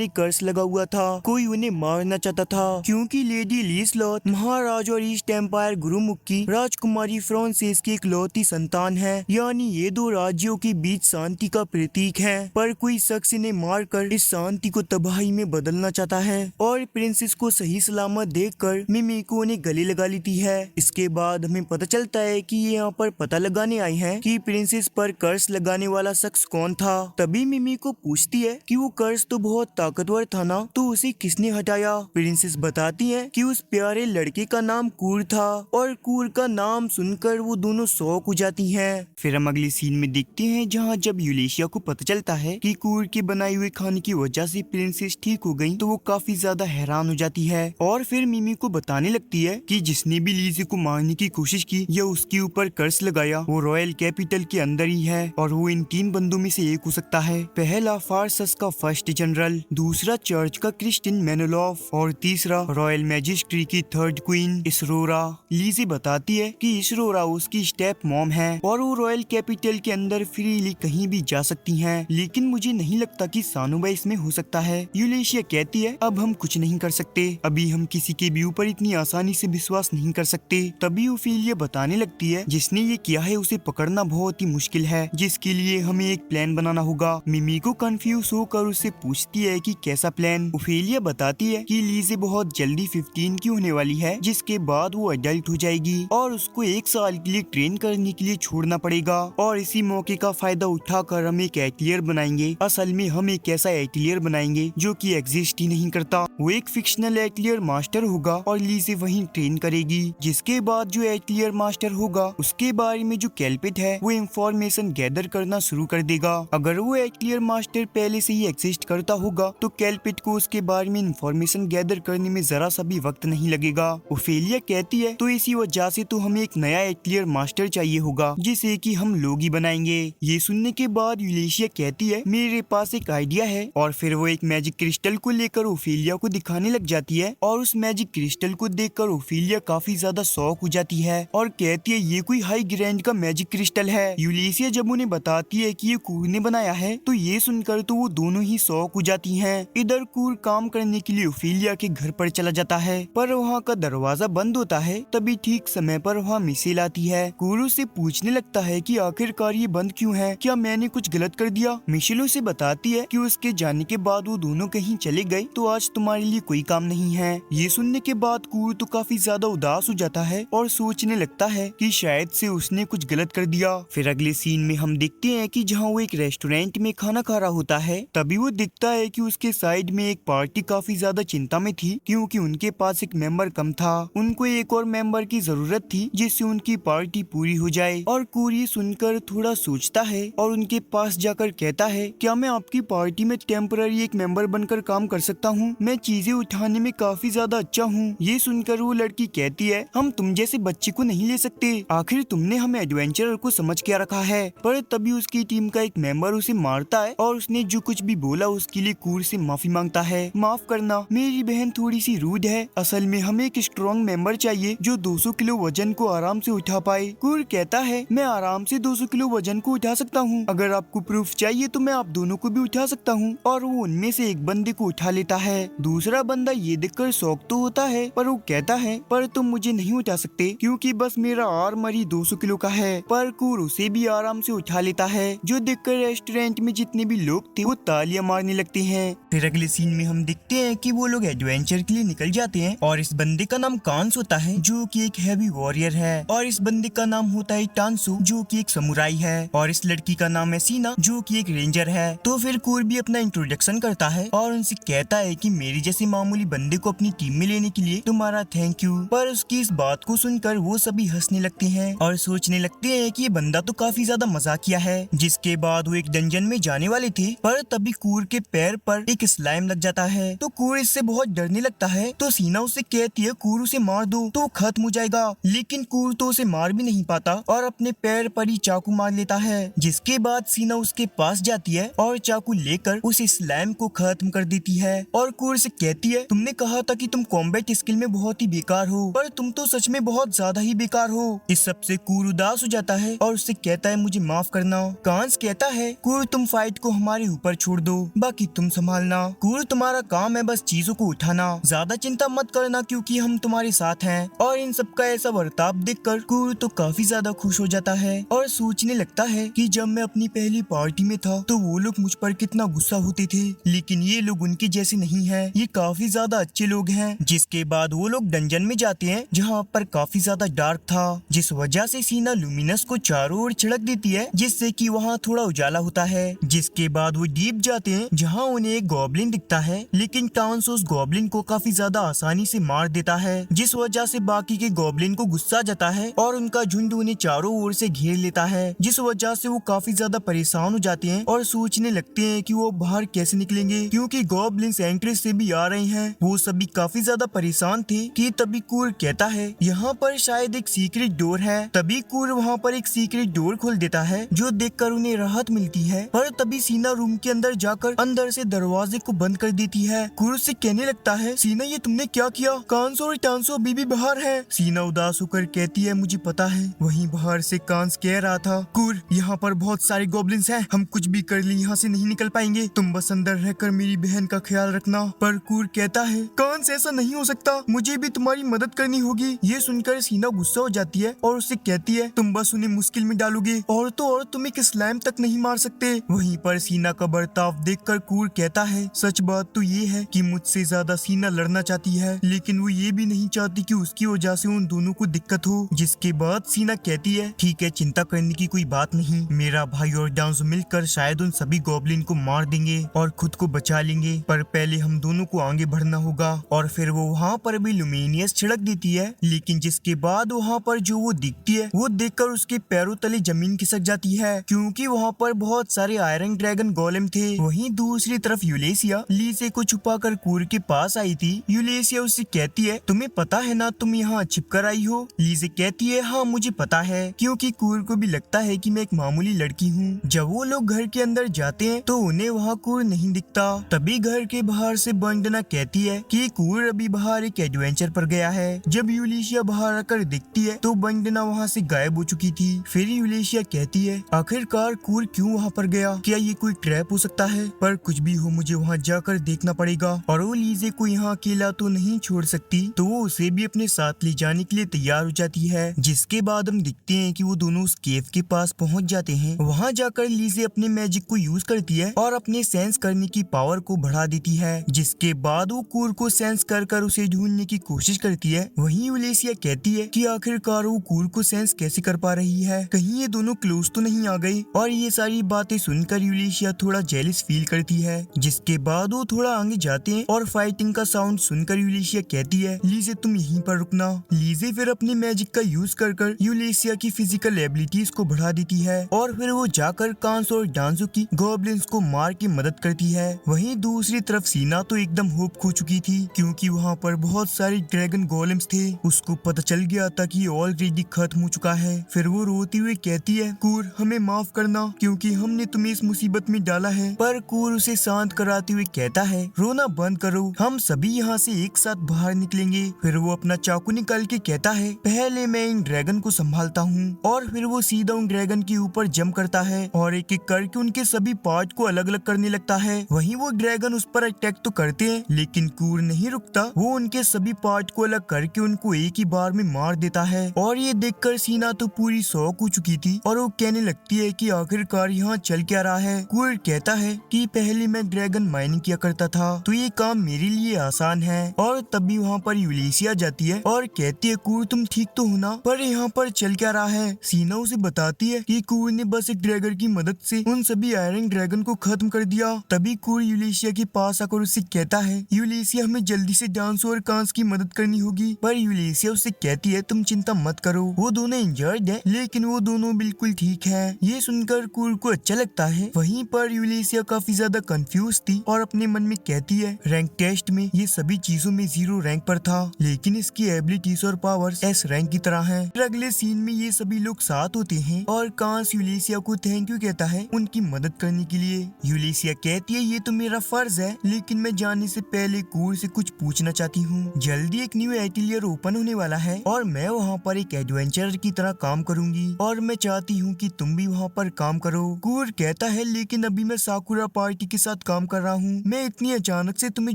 एक कर्ज लगा हुआ था, कोई उन्हें मारना चाहता था, क्योंकि लेडी लीजलॉट महाराज और ईस्ट एम्पायर गुरुमुख की राजकुमारी फ्रांसिस की इकलौती संतान है, यानी ये दो राज्यों के बीच शांति का प्रतीक है। पर कोई शख्स इन्हें मारकर इस शांति को तबाही में बदलना चाहता है और प्रिंसेस को सही सलामत देखकर मिमिको उन्हें गले लगा लेती है। इसके बाद हमें पता चलता है कि ये यहाँ पर पता लगाने आई हैं कि प्रिंसेस पर कर्ज लगाने वाला शख्स कौन था। तभी मिमिको पूछती है कि वो कर्ज तो बहुत ताकतवर था ना, तो उसे किसने हटाया। प्रिंसेस बताती है कि उस प्यारे लड़के का नाम कूर था, और कूर का नाम सुनकर वो दोनों शौक हो जाती हैं। फिर हम अगले सीन में देखते हैं जहाँ जब यूलेशिया को पता चलता है कि कूर के बनाए हुए खाने की वजह से प्रिंसेस ठीक हो गई, तो वो काफी ज्यादा हैरान हो जाती है और फिर मिमी को बताने लगती है कि जिसने भी लीजे को मारने की कोशिश की या उसके ऊपर कर्ज लगाया वो रॉयल कैपिटल के अंदर ही है और वो इन 3 बंदों में से एक हो सकता है। पहला फारसस का फर्स्ट जनरल, दूसरा चर्च का क्रिस्टिन मेनोलॉफ और तीसरा रॉयल मैजिस्ट्री की 3rd क्वीन इसरोरा। लीजी बताती है कि इसरोरा उसकी स्टेप मॉम है और वो रॉयल कैपिटल के अंदर फ्रीली कहीं भी जा सकती हैं, लेकिन मुझे नहीं लगता कि सानोबा इसमें हो सकता है। यूलेशिया कहती है अब हम कुछ नहीं कर सकते, अभी हम किसी के भी ऊपर इतनी आसानी से विश्वास नहीं कर सकते। तभी ओफेलिया बताने लगती है जिसने ये किया है उसे पकड़ना बहुत ही मुश्किल है, जिसके लिए हमें एक प्लान बनाना होगा। मिमी को कंफ्यूज होकर उससे पूछती है कि कैसा प्लान। ओफेलिया बताती है कि लीजे बहुत जल्दी 15 की होने वाली है, जिसके बाद वो अडल्ट हो जाएगी और उसको 1 साल के लिए ट्रेन करने के लिए छोड़ना पड़ेगा और इसी मौके का फायदा उठाकर हम एक एटलियर बनाएंगे। असल में हम एक ऐसा एटलियर बनाएंगे जो कि एग्जिस्ट ही नहीं करता। वो एक फिक्शनल एटलियर मास्टर होगा और लीजे वहीं ट्रेन करेगी। जिसके बाद जो एटलियर मास्टर होगा उसके बारे में जो कैल्पिट है वो इंफॉर्मेशन गैदर करना शुरू कर देगा। अगर वो एटलियर मास्टर पहले से ही एग्जिस्ट करता होगा तो कैल्पिट को उसके बारे में इंफॉर्मेशन गैदर करने में जरा सा भी वक्त नहीं लगेगा। ओफेलिया कहती है तो इसी वजह से तो हमें एक नया एटलियर मास्टर चाहिए होगा जिसे कि हम लोग ही बनाएंगे। ये सुनने के बाद यूलेशिया कहती है मेरे पास एक आइडिया है और फिर वो एक मैजिक क्रिस्टल को लेकर ओफेलिया को दिखाने लग जाती है और उस मैजिक क्रिस्टल को देखकर ओफेलिया काफी ज्यादा शॉक हो जाती है और कहती है ये कोई हाई ग्रैंड का मैजिक क्रिस्टल है। यूलेशिया जब उन्हें बताती है कि ये कूर ने बनाया है तो ये सुनकर तो वो दोनों ही शॉक हो जाती हैं। इधर कूर काम करने के लिए ओफेलिया के घर पर चला जाता है पर वहाँ का दरवाजा बंद होता है। तभी ठीक समय पर वहाँ मिसेल आती है। कूर उससे पूछने लगता है कि आखिरकार ये बंद क्यों है, क्या मैंने कुछ गलत कर दिया। मिशेल उसे बताती है कि उसके जाने के बाद वो दोनों कहीं चले गए तो आज तुम्हारे लिए कोई काम नहीं है। ये सुनने के बाद कूर तो काफी ज्यादा उदास हो जाता है और सोचने लगता है कि शायद से उसने कुछ गलत कर दिया। फिर अगले सीन में हम देखते हैं कि जहाँ वो एक रेस्टोरेंट में खाना खा रहा होता है तभी वो दिखता है कि उसके साइड में एक पार्टी काफी ज्यादा चिंता में थी क्योंकि उनके पास एक मेंबर कम था। उनको एक और मेंबर की जरूरत थी जिससे उनकी पार्टी पूरी हो जाए और कूर ये सुनकर थोड़ा सोचता है और उनके पास जाकर कहता है क्या मैं आपकी पार्टी में टेम्पररी एक मेंबर बनकर काम कर सकता हूँ, मैं चीजें उठाने में काफी ज्यादा अच्छा हूँ। ये सुनकर वो लड़की कहती है हम तुम जैसे बच्चे को नहीं ले सकते, आखिर तुमने हमें एडवेंचरर को समझ के रखा है। पर तभी उसकी टीम का एक मेंबर उसे मारता है और उसने जो कुछ भी बोला उसके लिए कूर से माफी मांगता है। माफ करना मेरी बहन थोड़ी सी रूड है, असल में हमें एक स्ट्रॉन्ग मेंबर चाहिए जो 200 किलो वजन को आराम से उठा पाए। कूर कहता है मैं आराम से 200 किलो वजन को उठा सकता हूँ, अगर आपको प्रूफ चाहिए तो मैं आप दोनों को भी उठा सकता हूँ। और वो उनमें से एक बंदे को उठा लेता है। दूसरा बंदा ये देखकर शौक तो होता है पर वो कहता है पर तुम मुझे नहीं उठा सकते क्योंकि बस मेरा आर्मर ही 200 किलो का है। पर कूर उसे भी आराम से उठा लेता है जो देखकर रेस्टोरेंट में जितने भी लोग थे वो तालियां मारने लगते हैं। फिर अगले सीन में हम देखते हैं कि वो लोग एडवेंचर के लिए निकल जाते हैं और इस बंदे का नाम कांस होता है जो कि एक हैवी वॉरियर है और इस बंदे का नाम होता है टांसु जो कि एक समुराई है और इस लड़की का नाम है सीना जो कि एक रेंजर है। तो फिर कूर भी अपना इंट्रोडक्शन करता है और उनसे कहता है कि मेरी जैसे मामूली बंदे को अपनी टीम में लेने के लिए तुम्हारा थैंक यू। पर उसकी इस बात को सुनकर वो सभी हंसने लगते हैं और सोचने लगते हैं कि ये बंदा तो काफी ज्यादा मजाकिया है। जिसके बाद वो एक डंजन में जाने वाले थे पर तभी कूर के पैर पर एक स्लाइम लग जाता है तो कूर इससे बहुत डरने लगता है। तो सीना उससे कहती है कूर उसे मार दो तो खत्म हो जाएगा, लेकिन कूर तो उसे मार भी नहीं पाता और अपने पैर पर ही चाकू मार लेता है। जिसके बाद सीना उसके पास जाती है और चाकू लेकर उस स्लाइम को खत्म कर देती है और कूर से कहती है तुमने कहा था कि तुम कॉम्बैट स्किल में बहुत ही बेकार हो पर तुम तो सच में बहुत ज्यादा ही बेकार हो। इस सब से कूर उदास हो जाता है और उससे कहता है मुझे माफ करना। कांस कहता है कूर तुम फाइट को हमारे ऊपर छोड़ दो, बाकी तुम संभालना। कूर तुम्हारा काम है बस चीजों को उठाना, ज्यादा चिंता मत करना क्योंकि हम तुम्हारे साथ हैं। और इन सब का ऐसा बर्ताव देखकर कूर तो काफी ज्यादा खुश हो जाता है और सोचने लगता है कि जब मैं अपनी पहली पार्टी में था तो वो लोग मुझ पर कितना गुस्सा होते थे, लेकिन ये लोग उनके जैसे नहीं हैं, ये काफी ज्यादा अच्छे लोग हैं। जिसके बाद वो लोग डंजन में जाते हैं जहाँ पर काफी ज्यादा डार्क था, जिस वजह से सीना लुमिनस को चारों ओर छिड़क देती है जिससे कि वहाँ थोड़ा उजाला होता है। जिसके बाद वो डीप जाते हैं जहाँ उन्हें एक गॉब्लिन दिखता है, लेकिन टाउन्स उस गॉब्लिन को काफी ज्यादा आसानी से मार देता है जिस वजह से बाकी के गॉब्लिन को गुस्सा जाता है और उनका झुंड उन्हें चारों ओर से घेर लेता है, जिस वजह से वो काफी ज्यादा परेशान हो जाते हैं और सोचने लगते हैं कि वो बाहर कैसे निकलेंगे क्योंकि गॉब्लिन्स एंट्रेंस से भी आ रहे हैं। वो सभी काफी ज्यादा परेशान थे कि तभी कूर कहता है यहाँ पर शायद एक सीक्रेट डोर है तभी कूर वहाँ पर एक सीक्रेट डोर खोल देता है जो देखकर उन्हें राहत मिलती है, पर तभी सीना रूम के अंदर जाकर अंदर से दरवाजे को बंद कर देती है। कूर उससे कहने लगता है, सीना ये तुमने क्या किया? कांस और टांसो अभी भी बाहर है। सीना उदास होकर कहती है, मुझे पता है। वहीं बाहर से कांस कह रहा था, कूर यहाँ पर बहुत सारे गॉब्लिन्स हैं, हम कुछ भी कर ले यहाँ से नहीं निकल पाएंगे, तुम बस अंदर रहकर मेरी बहन का ख्याल रखना। पर कूर कहता है, कांस ऐसा नहीं हो सकता, मुझे भी तुम्हारी मदद करनी होगी। ये सुनकर सीना गुस्सा हो जाती है और उससे कहती है, तुम बस उन्हें मुश्किल में डालोगे और तो और तुम एक स्लाइम तक नहीं मार सकते। वहीं पर सीना का बर्ताव देखकर कूर कहता है, सच बात तो ये है कि मुझसे ज्यादा सीना लड़ना चाहती है, लेकिन वो ये भी नहीं चाहती कि उसकी वजह से उन दोनों को दिक्कत हो। जिसके बाद सीना कहती है, ठीक है, चिंता करने की कोई बात नहीं, मेरा भाई और डांसो मिलकर शायद उन सभी गॉब्लिन को मार देंगे और खुद को बचा लेंगे, पर पहले हम दोनों को आगे बढ़ना होगा। और फिर वो वहाँ पर भी लुमिनियस छिड़क देती है, लेकिन जिसके बाद वहाँ पर जो वो दिखती है वो देखकर उसके पैरों तले जमीन खिसक जाती है, क्योंकि वहाँ पर बहुत सारे आयरन ड्रैगन गोलेम थे। वहीं दूसरी तरफ यूलेशिया लीजे को छुपाकर कूर के पास आई थी। यूलेशिया उससे कहती है, तुम्हें पता है ना तुम यहाँ छिपकर आई हो? लीजे कहती है, हाँ मुझे पता है, क्योंकि कूर को भी लगता है कि मैं एक मामूली लड़की हूँ। जब वो लोग घर के अंदर जाते हैं तो उन्हें वहाँ कूर नहीं दिखता। तभी घर के बाहर से बंडना कहती है कि कूर अभी बाहर एक एडवेंचर पर गया है। जब यूलेशिया बाहर आकर दिखती है तो बंडना वहाँ से गायब हो चुकी थी। फिर यूलेशिया कहती है, आखिरकार कूर क्यों वहाँ पर गया? क्या ये कोई ट्रैप हो सकता है? पर कुछ भी हो, मुझे वहाँ जाकर देखना पड़ेगा। और वो लीजे को यहाँ अकेला तो नहीं छोड़ सकती, तो वो उसे भी अपने साथ ले जाने के लिए तैयार हो जाती है। जिसके बाद हम दिखते हैं कि वो दोनों उस केव के पास पहुँच जाते हैं। वहाँ जाकर लीजे अपने मैजिक को यूज करती है और अपने सेंस करने की पावर को बढ़ा देती है। जिसके बाद वो कूर को सेंस कर उसे ढूंढने की कोशिश करती है। वहीं यूलेशिया कहती है कि आखिरकार वो कूर को सेंस कैसे कर पा रही है, कहीं ये दोनों क्लोज तो नहीं आ गए। और ये सारी बातें सुनकर यूलेशिया थोड़ा जेलिस फील करती है। जिसके बाद वो थोड़ा आगे जाते हैं और फाइटिंग का साउंड सुनकर यूलेशिया कहती है, लीजे तुम यहीं पर रुकना। लीजे फिर अपनी मैजिक का यूज कर यूलेशिया की फिजिकल एबिलिटीज को बढ़ा देती है और फिर वो जाकर कांस और डांसो की गॉब्लिन्स को मार के मदद करती है। वहीं दूसरी तरफ सीना तो एकदम होप खो चुकी थी, क्योंकि वहाँ पर बहुत सारे ड्रैगन गोलेम्स थे। उसको पता चल गया था कि ऑलरेडी खत्म हो चुका है। फिर वो रोती हुई कहती है, कूर हमें माफ करना, क्योंकि हमने तुम्हें इस मुसीबत में डाला है। पर कूर उसे शांत कराते हुए कहता है, रोना बंद करो, हम सभी यहाँ से एक साथ बाहर निकलेंगे। फिर वो अपना चाकू निकाल के कहता है, पहले मैं इन ड्रैगन को संभालता हूँ। और फिर वो सीधा उन ड्रैगन के ऊपर जंप करता है और एक एक करके उनके सभी पार्ट को अलग अलग करने लगता है। वहीं वो ड्रैगन उस पर अटैक तो करते हैं, लेकिन कूर नहीं रुकता। वो उनके सभी पार्ट को अलग करके उनको एक ही बार में मार देता है। और ये देखकर सीना तो पूरी शॉक हो चुकी थी और वो कहने लगती है कि आखिरकार यहाँ चल क्या रहा है। कूर कहता है कि पहले मैं ड्रैगन माइनिंग किया करता था, तो ये काम मेरे लिए आसान है। और तभी वहाँ पर यूलेशिया जाती है और कहती है, कूर तुम ठीक तो हो ना? पर यहाँ पर चल क्या रहा है? सीना उसे बताती है कि कूर ने बस एक ड्रैगन की मदद से उन सभी आयरन ड्रैगन को खत्म कर दिया। तभी कूर यूलेशिया के पास आकर उससे कहता है, यूलेशिया हमें जल्दी से डांसो और कांस की मदद करनी होगी। पर यूलेशिया उससे कहती है, तुम चिंता मत करो, वो दोनों इंजर्ड है, लेकिन वो दोनों बिल्कुल ठीक है। ये सुनकर कूर को अच्छा लगता है। वहीं पर यूलेशिया काफी ज्यादा कंफ्यूज थी और अपने मन में कहती है, रैंक टेस्ट में ये सभी चीजों में 0 रैंक पर था, लेकिन इसकी एबिलिटीज और पावर्स S रैंक की तरह हैं। फिर अगले सीन में ये सभी लोग साथ होते हैं और कांस यूलेशिया को थैंक यू कहता है उनकी मदद करने के लिए। यूलेशिया कहती है, ये तो मेरा फर्ज है, लेकिन मैं जाने से पहले कूर से कुछ पूछना चाहती हूँ। जल्दी एक न्यू एटिलियर ओपन होने वाला है और मैं वहाँ पर एक एडवेंचरर की तरह काम करूंगी और मैं चाहती हूँ कि तुम भी वहाँ पर काम करो। कूर कहता है, लेकिन अभी मैं साकुरा पार्टी के साथ काम कर रहा हूँ, मैं इतनी अचानक से तुम्हें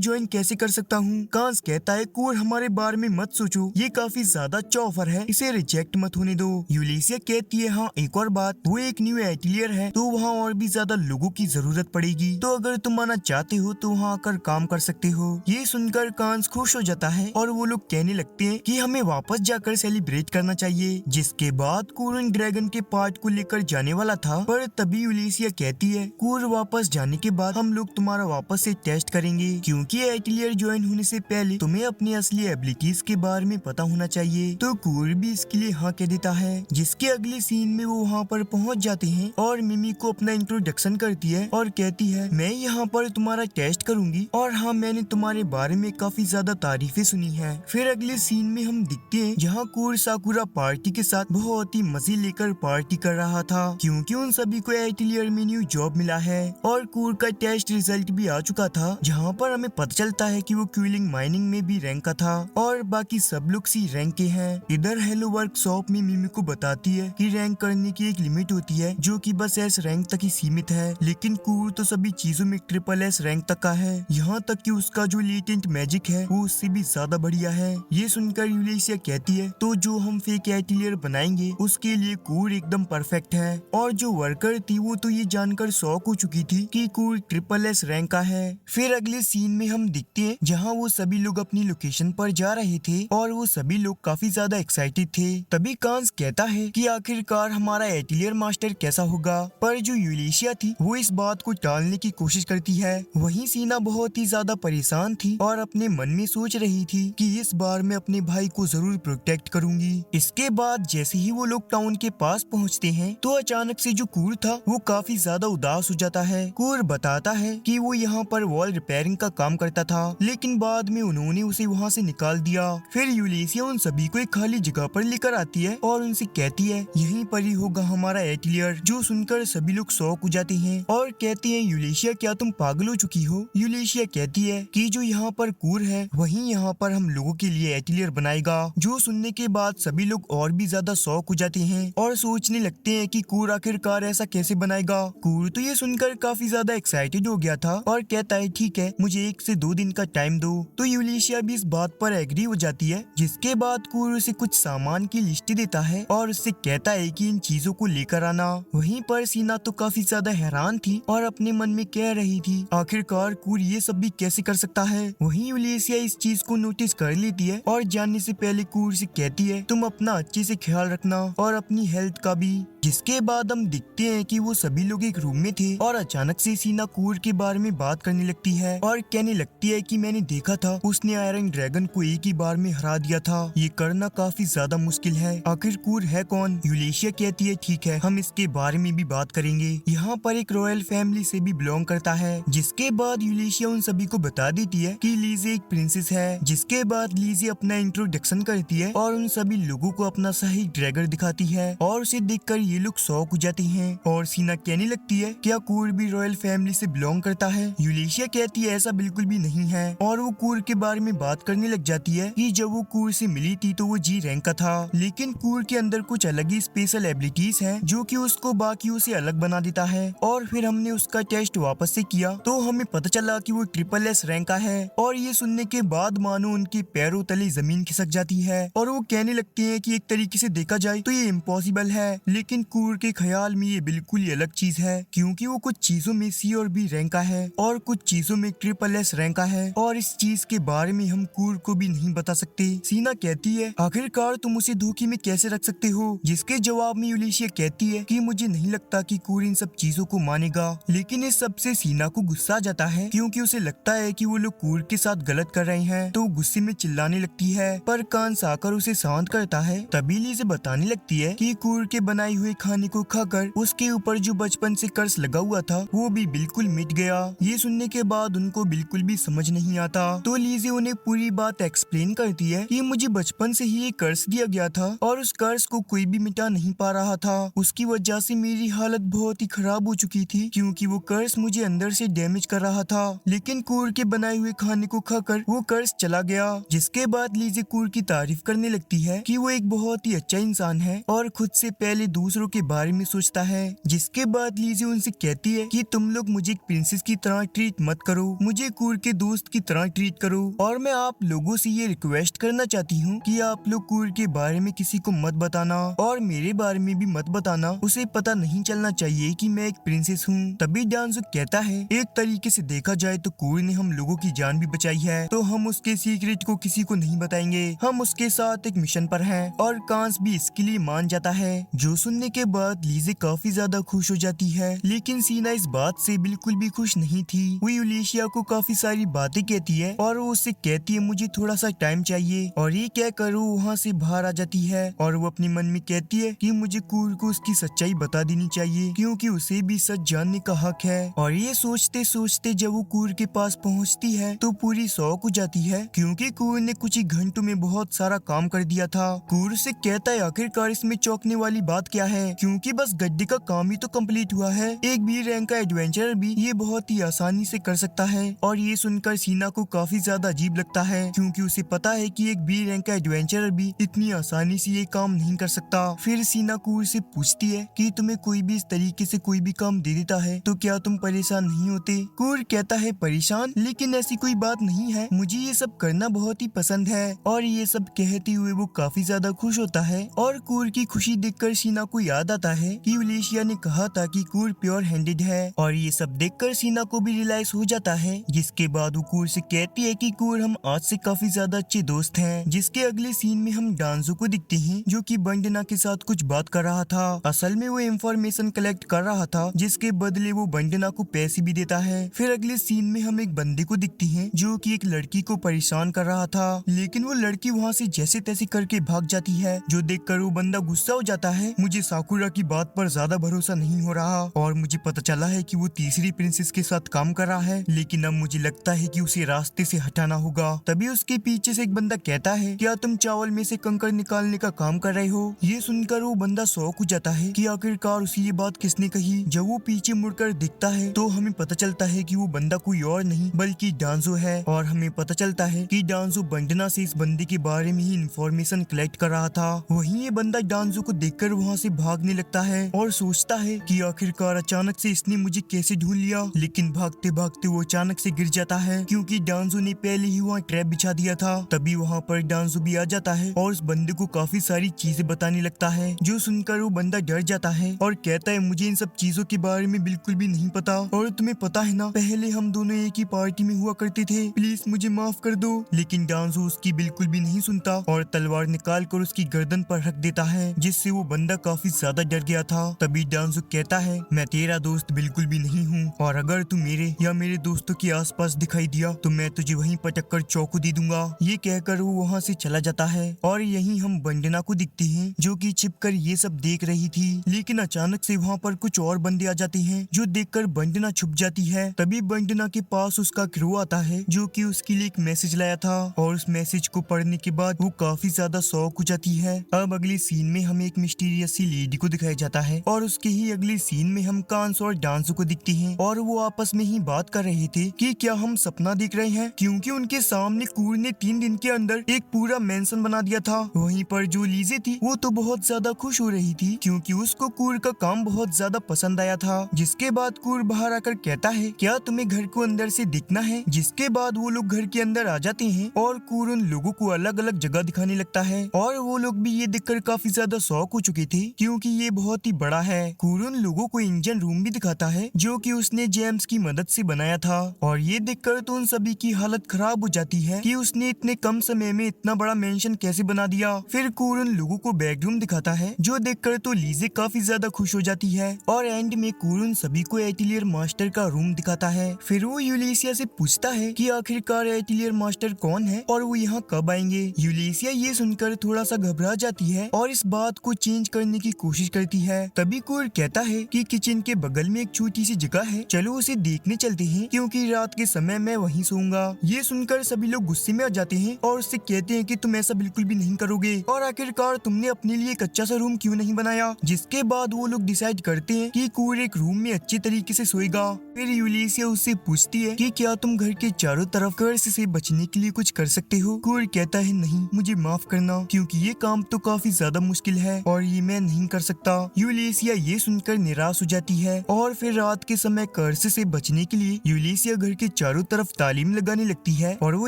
ज्वाइन कैसे कर सकता हूँ? कांस कहता है, कूर हमारे बारे में मत सोचो, ये काफी ज्यादा अच्छा ऑफर है, इसे रिजेक्ट मत होने दो। यूलेशिया कहती है, हाँ एक और बात, वो एक न्यू एटिलियर है तो वहाँ और भी ज्यादा लोगों की जरूरत पड़ेगी, तो अगर तुम आना चाहते हो तो वहाँ आकर काम कर सकते हो। ये सुनकर कांस खुश हो जाता है और वो लोग कहने लगते हैं कि हमें वापस जाकर सेलिब्रेट करना चाहिए। जिसके बाद कूर ड्रैगन के पार्ट को लेकर जाने वाला था, पर तभी यूलेशिया कहती है, कूर वापस जाने के बाद हम लोग तुम्हारा वापस से टेस्ट करेंगे, क्योंकि एटिलियर ज्वाइन होने से पहले तुम्हें अपनी असली एबिलिटीज के बारे में पता होना चाहिए। तो कूर भी इसके लिए हाँ कह देता है। जिसके अगले सीन में वो वहाँ पर पहुँच जाते हैं और मिमी को अपना इंट्रोडक्शन करती है और कहती है, मैं यहाँ पर तुम्हारा टेस्ट करूंगी और हाँ मैंने तुम्हारे बारे में काफी ज्यादा तारीफें सुनी है। फिर अगले सीन में हम दिखते हैं जहाँ कूर साकुरा पार्टी पार्टी के साथ बहुत ही मजे लेकर पार्टी कर रहा था, क्योंकि उन सभी को एटिलियर में न्यू जॉब मिला है और कूर का टेस्ट रिजल्ट भी आ चुका था, जहाँ पर हमें पता चलता है कि वो क्यूलिंग माइनिंग में भी रैंक का था और बाकी सब लोग सी रैंक के हैं। इधर हेलो वर्कशॉप में मिमी को बताती है कि रैंक करने की एक लिमिट होती है जो कि बस एस रैंक तक ही सीमित है, लेकिन कूर तो सभी चीजों में ट्रिपल एस रैंक तक का है, यहाँ तक कि उसका जो लेटेंट मैजिक है वो उससे भी ज्यादा बढ़िया है। ये सुनकर यूलिशिया कहती है तो जो हम फेक एटिलियर बनाएंगे उसके लिए कूर एकदम परफेक्ट है, और जो वर्कर थी वो तो ये जानकर शॉक हो चुकी थी कि कूर ट्रिपल एस रैंक का है। फिर अगले सीन में हम दिखते हैं जहाँ वो सभी लोग अपनी लोकेशन पर जा रहे थे और वो सभी लोग काफी ज्यादा एक्साइटेड थे। तभी कांस कहता है कि आखिरकार हमारा एटिलियर मास्टर कैसा होगा, पर जो यूलिशिया थी वो इस बात को टालने की कोशिश करती है। वहीं सीना बहुत ही ज्यादा परेशान थी और अपने मन में सोच रही थी कि इस बार मैं अपने भाई को जरूर प्रोटेक्ट करूंगी। इसके बाद जैसे ही वो लोग टाउन के पास पहुंचते हैं तो अचानक से जो कूर था वो काफी ज्यादा उदास हो जाता है। कूर बताता है कि वो यहाँ पर वॉल रिपेयरिंग का काम करता था, लेकिन बाद में उन्होंने उसे वहाँ से निकाल दिया। फिर यूलिशिया उन सभी को एक खाली जगह पर लेकर आती है और उनसे कहती है यहीं पर ही होगा हमारा एटिलियर। जो सुनकर सभी लोग शॉक हो जाते हैं और कहते हैं यूलिशिया क्या तुम पागल हो चुकी हो। यूलिशिया कहती है कि जो यहाँ पर कूर है वहीं यहाँ पर हम लोगों के लिए एटिलियर बनाएगा। जो सुनने के बाद सभी लोग और भी ज्यादा शॉक हो जाते हैं और सोचने लगते हैं कि कूर आखिरकार ऐसा कैसे बनाएगा। कूर तो ये सुनकर काफी ज्यादा एक्साइटेड हो गया था और कहता है ठीक है मुझे 1 से 2 दिन का टाइम दो। तो यूलिशिया भी इस बात पर एग्री हो जाती है, जिसके बाद कूर उसे कुछ सामान की लिस्ट देता है और उससे कहता है कि इन चीजों को लेकर आना। वहीं पर सीना तो काफी ज्यादा हैरान थी और अपने मन में कह रही थी आखिरकार कूर ये सब भी कैसे कर सकता है। वहीं यूलिशिया इस चीज को नोटिस कर लेती है और जानने से पहले कूर से कहती है तुम अपना अच्छे से ख्याल रखना और अपनी हेल्थ का भी। जिसके बाद हम दिखते हैं कि वो सभी लोग एक रूम में थे और अचानक से सीना कूर के बारे में बात करने लगती है और कहने लगती है कि मैंने देखा था उसने आयरन ड्रैगन को एक ही बार में हरा दिया था, ये करना काफी ज्यादा मुश्किल है, आखिर कूर है कौन। यूलिशिया कहती है ठीक है हम इसके बारे में भी बात करेंगे, यहाँ पर एक रॉयल फैमिली से भी बिलोंग करता है। जिसके बाद यूलिशिया उन सभी को बता देती है कि लीजे एक प्रिंसेस है। जिसके बाद लीजे अपना इंट्रोडक्शन करती है और उन सभी लोगों को अपना सही ड्रैगन दिखाती है और उसे देखकर ये लोग शॉक हो जाते हैं और सीना कहने लगती है क्या कूर भी रॉयल फैमिली से बिलोंग करता है। यूलिशिया कहती है ऐसा बिल्कुल भी नहीं है और वो कूर के बारे में बात करने लग जाती है कि जब वो कूर से मिली थी तो वो जी रैंक का था, लेकिन कूर के अंदर कुछ अलग ही स्पेशल एबिलिटीज हैं जो कि उसको बाकियों से अलग बना देता है। और फिर हमने उसका टेस्ट वापस से किया तो हमें पता चला कि वो ट्रिपल एस रैंक का है और ये सुनने के बाद मानो उनके पैरों तले जमीन खिसक जाती है और वो कहने लगते हैं कि एक तरीके से देखा जाए तो ये इम्पॉसिबल है, लेकिन कूर के ख्याल में ये बिल्कुल ही अलग चीज है क्योंकि वो कुछ चीजों में सी और बी रैंक का है और कुछ चीजों में ट्रिपल एस रैंक का है और इस चीज के बारे में हम कूर को भी नहीं बता सकते। सीना कहती है आखिरकार तुम उसे धोखे में कैसे रख सकते हो। जिसके जवाब में यूलिशिया कहती है कि मुझे नहीं लगता कि कूर इन सब चीजों को मानेगा, लेकिन इस सब से सीना को गुस्सा आ जाता है क्योंकि उसे लगता है कि वो लोग कूर के साथ गलत कर रहे हैं, तो गुस्से में चिल्लाने लगती है पर कांस आकर उसे शांत करता है। तभी लीजे बताने लगती है कि कूर के बनाए हुए खाने को खाकर उसके ऊपर जो बचपन से कर्ज लगा हुआ था वो भी बिल्कुल मिट गया। ये सुनने के बाद उनको बिल्कुल भी समझ नहीं आता तो लीजे उन्हें पूरी बात एक्सप्लेन करती है कि मुझे बचपन से ही एक कर्ज दिया गया था और उस कर्ज को कोई भी मिटा नहीं पा रहा था, उसकी वजह से मेरी हालत बहुत ही खराब हो चुकी थी क्योंकि वो कर्ज मुझे अंदर से डैमेज कर रहा था, लेकिन कूर के बनाए हुए खाने को खाकर वो कर्ज चला गया। जिसके बाद लीजे कूर की तारीफ करने लगती है कि वो एक बहुत ही अच्छा इंसान है और खुद से पहले दूसरों के बारे में सोचता है। जिसके बाद लीजे उनसे कहती है कि तुम लोग मुझे एक प्रिंसेस की तरह ट्रीट मत करो, मुझे कूर के दोस्त की तरह ट्रीट करो और मैं आप लोगों से ये रिक्वेस्ट करना चाहती हूँ कि आप लोग कूर के बारे में किसी को मत बताना और मेरे बारे में भी मत बताना, उसे पता नहीं चलना चाहिए कि मैं एक प्रिंसेस हूँ। तभी डांसुक कहता है एक तरीके से देखा जाए तो कूर ने हम लोगों की जान भी बचाई है, तो हम उसके सीक्रेट को किसी को नहीं बताएंगे, हम उसके साथ एक मिशन पर हैं और कांस भी इसके लिए मान जाता है। जो सुनने सुनने के बाद लीजे काफी ज्यादा खुश हो जाती है, लेकिन सीना इस बात से बिल्कुल भी खुश नहीं थी। वो यूलिशिया को काफी सारी बातें कहती है और वो उससे कहती है मुझे थोड़ा सा टाइम चाहिए, और ये क्या करो वहाँ से बाहर आ जाती है और वो अपने मन में कहती है कि मुझे कूर को उसकी सच्चाई बता देनी चाहिए क्योंकि उसे भी सच जानने का हक है। और ये सोचते सोचते जब वो कूर के पास पहुँचती है तो पूरी शौक हो जाती है क्योंकि कूर ने कुछ ही घंटों में बहुत सारा काम कर दिया था। कूर से कहता है आखिरकार इसमें चौंकने वाली बात क्या है, क्योंकि बस गड्ढे का काम ही तो कंप्लीट हुआ है। एक बी रैंक का एडवेंचरर भी ये बहुत ही आसानी से कर सकता है। और ये सुनकर सीना को काफी ज्यादा अजीब लगता है क्योंकि उसे पता है कि एक बी रैंक का एडवेंचरर भी इतनी आसानी से ये काम नहीं कर सकता। फिर सीना कूर से पूछती है कि तुम्हें कोई भी इस तरीके से कोई भी काम दे देता है तो क्या तुम परेशान नहीं होते। कूर कहता है परेशान, लेकिन ऐसी कोई बात नहीं है, मुझे ये सब करना बहुत ही पसंद है। और ये सब कहते हुए वो काफी ज्यादा खुश होता है। और कूर की खुशी देखकर सीना को याद आता है कि यूलिशिया ने कहा था कि कूर प्योर हैंडेड है, और ये सब देखकर सीना को भी रियलाइज हो जाता है। जिसके बाद वो कूर से कहती है कि कूर हम आज से काफी ज्यादा अच्छे दोस्त हैं। जिसके अगले सीन में हम डांजो को दिखते हैं जो कि बंडना के साथ कुछ बात कर रहा था। असल में वो इंफॉर्मेशन कलेक्ट कर रहा था जिसके बदले वो बंडना को पैसे भी देता है। फिर अगले सीन में हम एक बंदे को दिखते हैं जो कि एक लड़की को परेशान कर रहा था, लेकिन वो लड़की वहाँ से जैसे तैसे करके भाग जाती है, जो देखकर वो बंदा गुस्सा हो जाता है। मुझे साकुरा की बात पर ज्यादा भरोसा नहीं हो रहा और मुझे पता चला है कि वो तीसरी प्रिंसेस के साथ काम कर रहा है, लेकिन अब मुझे लगता है कि उसे रास्ते से हटाना होगा। तभी उसके पीछे से एक बंदा कहता है क्या तुम चावल में से कंकड़ निकालने का काम कर रहे हो। ये सुनकर वो बंदा शॉक हो जाता है कि आखिरकार उसे ये बात किसने कही। जब वो पीछे मुड़कर दिखता है तो हमें पता चलता है कि वो बंदा कोई और नहीं बल्कि डांजो है, और हमें पता चलता है कि डांजो बंडना से इस बंदे के बारे में ही इंफॉर्मेशन कलेक्ट कर रहा था। वहीं ये बंदा डांजो को देखकर वहाँ से भागने लगता है और सोचता है कि आखिरकार अचानक से इसने मुझे कैसे ढूंढ लिया, लेकिन भागते भागते वो अचानक से गिर जाता है क्योंकि डांजो ने पहले ही वहाँ ट्रैप बिछा दिया था। तभी वहाँ पर डांजो भी आ जाता है और उस बंदे को काफी सारी चीजें बताने लगता है, जो सुनकर वो बंदा डर जाता है और कहता है मुझे इन सब चीजों के बारे में बिल्कुल भी नहीं पता, और तुम्हें पता है ना पहले हम दोनों एक ही पार्टी में हुआ करते थे, प्लीज मुझे माफ कर दो। लेकिन डांजो उसकी बिल्कुल भी नहीं सुनता और तलवार निकाल कर उसकी गर्दन पर रख देता है, जिससे वो बंदा काफी ज्यादा डर गया था। तभी डांजो कहता है मैं तेरा दोस्त बिल्कुल भी नहीं हूँ, और अगर तू मेरे या मेरे दोस्तों के आसपास दिखाई दिया तो मैं तुझे वहीं पटक कर चाकू दे दूंगा। ये कहकर वो वहाँ से चला जाता है। और यहीं हम बंडना को दिखते हैं जो कि छिपकर ये सब देख रही थी, लेकिन अचानक से वहाँ पर कुछ और बंदे आ जाते हैं जो देखकर बंडना छुप जाती है। तभी बंडना के पास उसका क्रू आता है जो कि उसके लिए एक मैसेज लाया था, और उस मैसेज को पढ़ने के बाद वो काफी ज्यादा शॉक हो जाती है। अब अगले सीन में हमें एक मिस्टीरियस सी लेडी को दिखाया जाता है और उसके ही अगले सीन में हम कांस और डांसो को दिखते हैं, और वो आपस में ही बात कर रहे थे कि क्या हम सपना देख रहे हैं, क्योंकि उनके सामने कूर ने 3 दिन के अंदर एक पूरा मेंशन बना दिया था। वहीं पर जो लीजे थी वो तो बहुत ज्यादा खुश हो रही थी क्योंकि उसको कूर का काम बहुत ज्यादा पसंद आया था। जिसके बाद कूर बाहर आकर कहता है क्या तुम्हें घर को अंदर से दिखना है। जिसके बाद वो लोग घर के अंदर आ जाते हैं और कूर उन लोगों को अलग अलग जगह दिखाने लगता है, और वो लोग भी ये देखकर काफी ज्यादा शौक हो चुके थे क्योंकि ये बहुत ही बड़ा है। कूर उन लोगों को इंजन रूम भी दिखाता है जो कि उसने जेम्स की मदद से बनाया था, और ये देखकर तो उन सभी की हालत खराब हो जाती है कि उसने इतने कम समय में इतना बड़ा मेंशन कैसे बना दिया। फिर कूर उन लोगों को बेडरूम दिखाता है जो देखकर तो लीजे काफी ज्यादा खुश हो जाती है, और एंड में कूर उन सभी को एटिलियर मास्टर का रूम दिखाता है। फिर वो यूलिशिया से पूछता है कि आखिरकार एटिलियर मास्टर कौन है और वो यहाँ कब आएंगे। यूलिशिया ये सुनकर थोड़ा सा घबरा जाती है और इस बात को चेंज करने की कोशिश करती है। तभी कूर कहता है कि किचन के बगल में एक छोटी सी जगह है, चलो उसे देखने चलते हैं क्योंकि रात के समय मैं वहीं सोऊंगा। ये सुनकर सभी लोग गुस्से में आ जाते हैं और उससे कहते हैं कि तुम ऐसा बिल्कुल भी नहीं करोगे, और आखिरकार तुमने अपने लिए एक अच्छा सा रूम क्यों नहीं बनाया। जिसके बाद वो लोग डिसाइड करते हैं कि कूर एक रूम में अच्छे तरीके से सोएगा। फिर यूलिशिया उससे पूछती है कि क्या तुम घर के चारों तरफ कर्ज से बचने के लिए कुछ कर सकते हो। कूर कहता है नहीं, मुझे माफ करना क्योंकि ये काम तो काफी ज्यादा मुश्किल है और ये मैं नहीं कर सकता। यूलिशिया ये सुनकर निराश हो जाती है और फिर रात के समय कर्ज से बचने के लिए यूलिशिया घर के चारों तरफ तालीम लगाने लगती है, और वो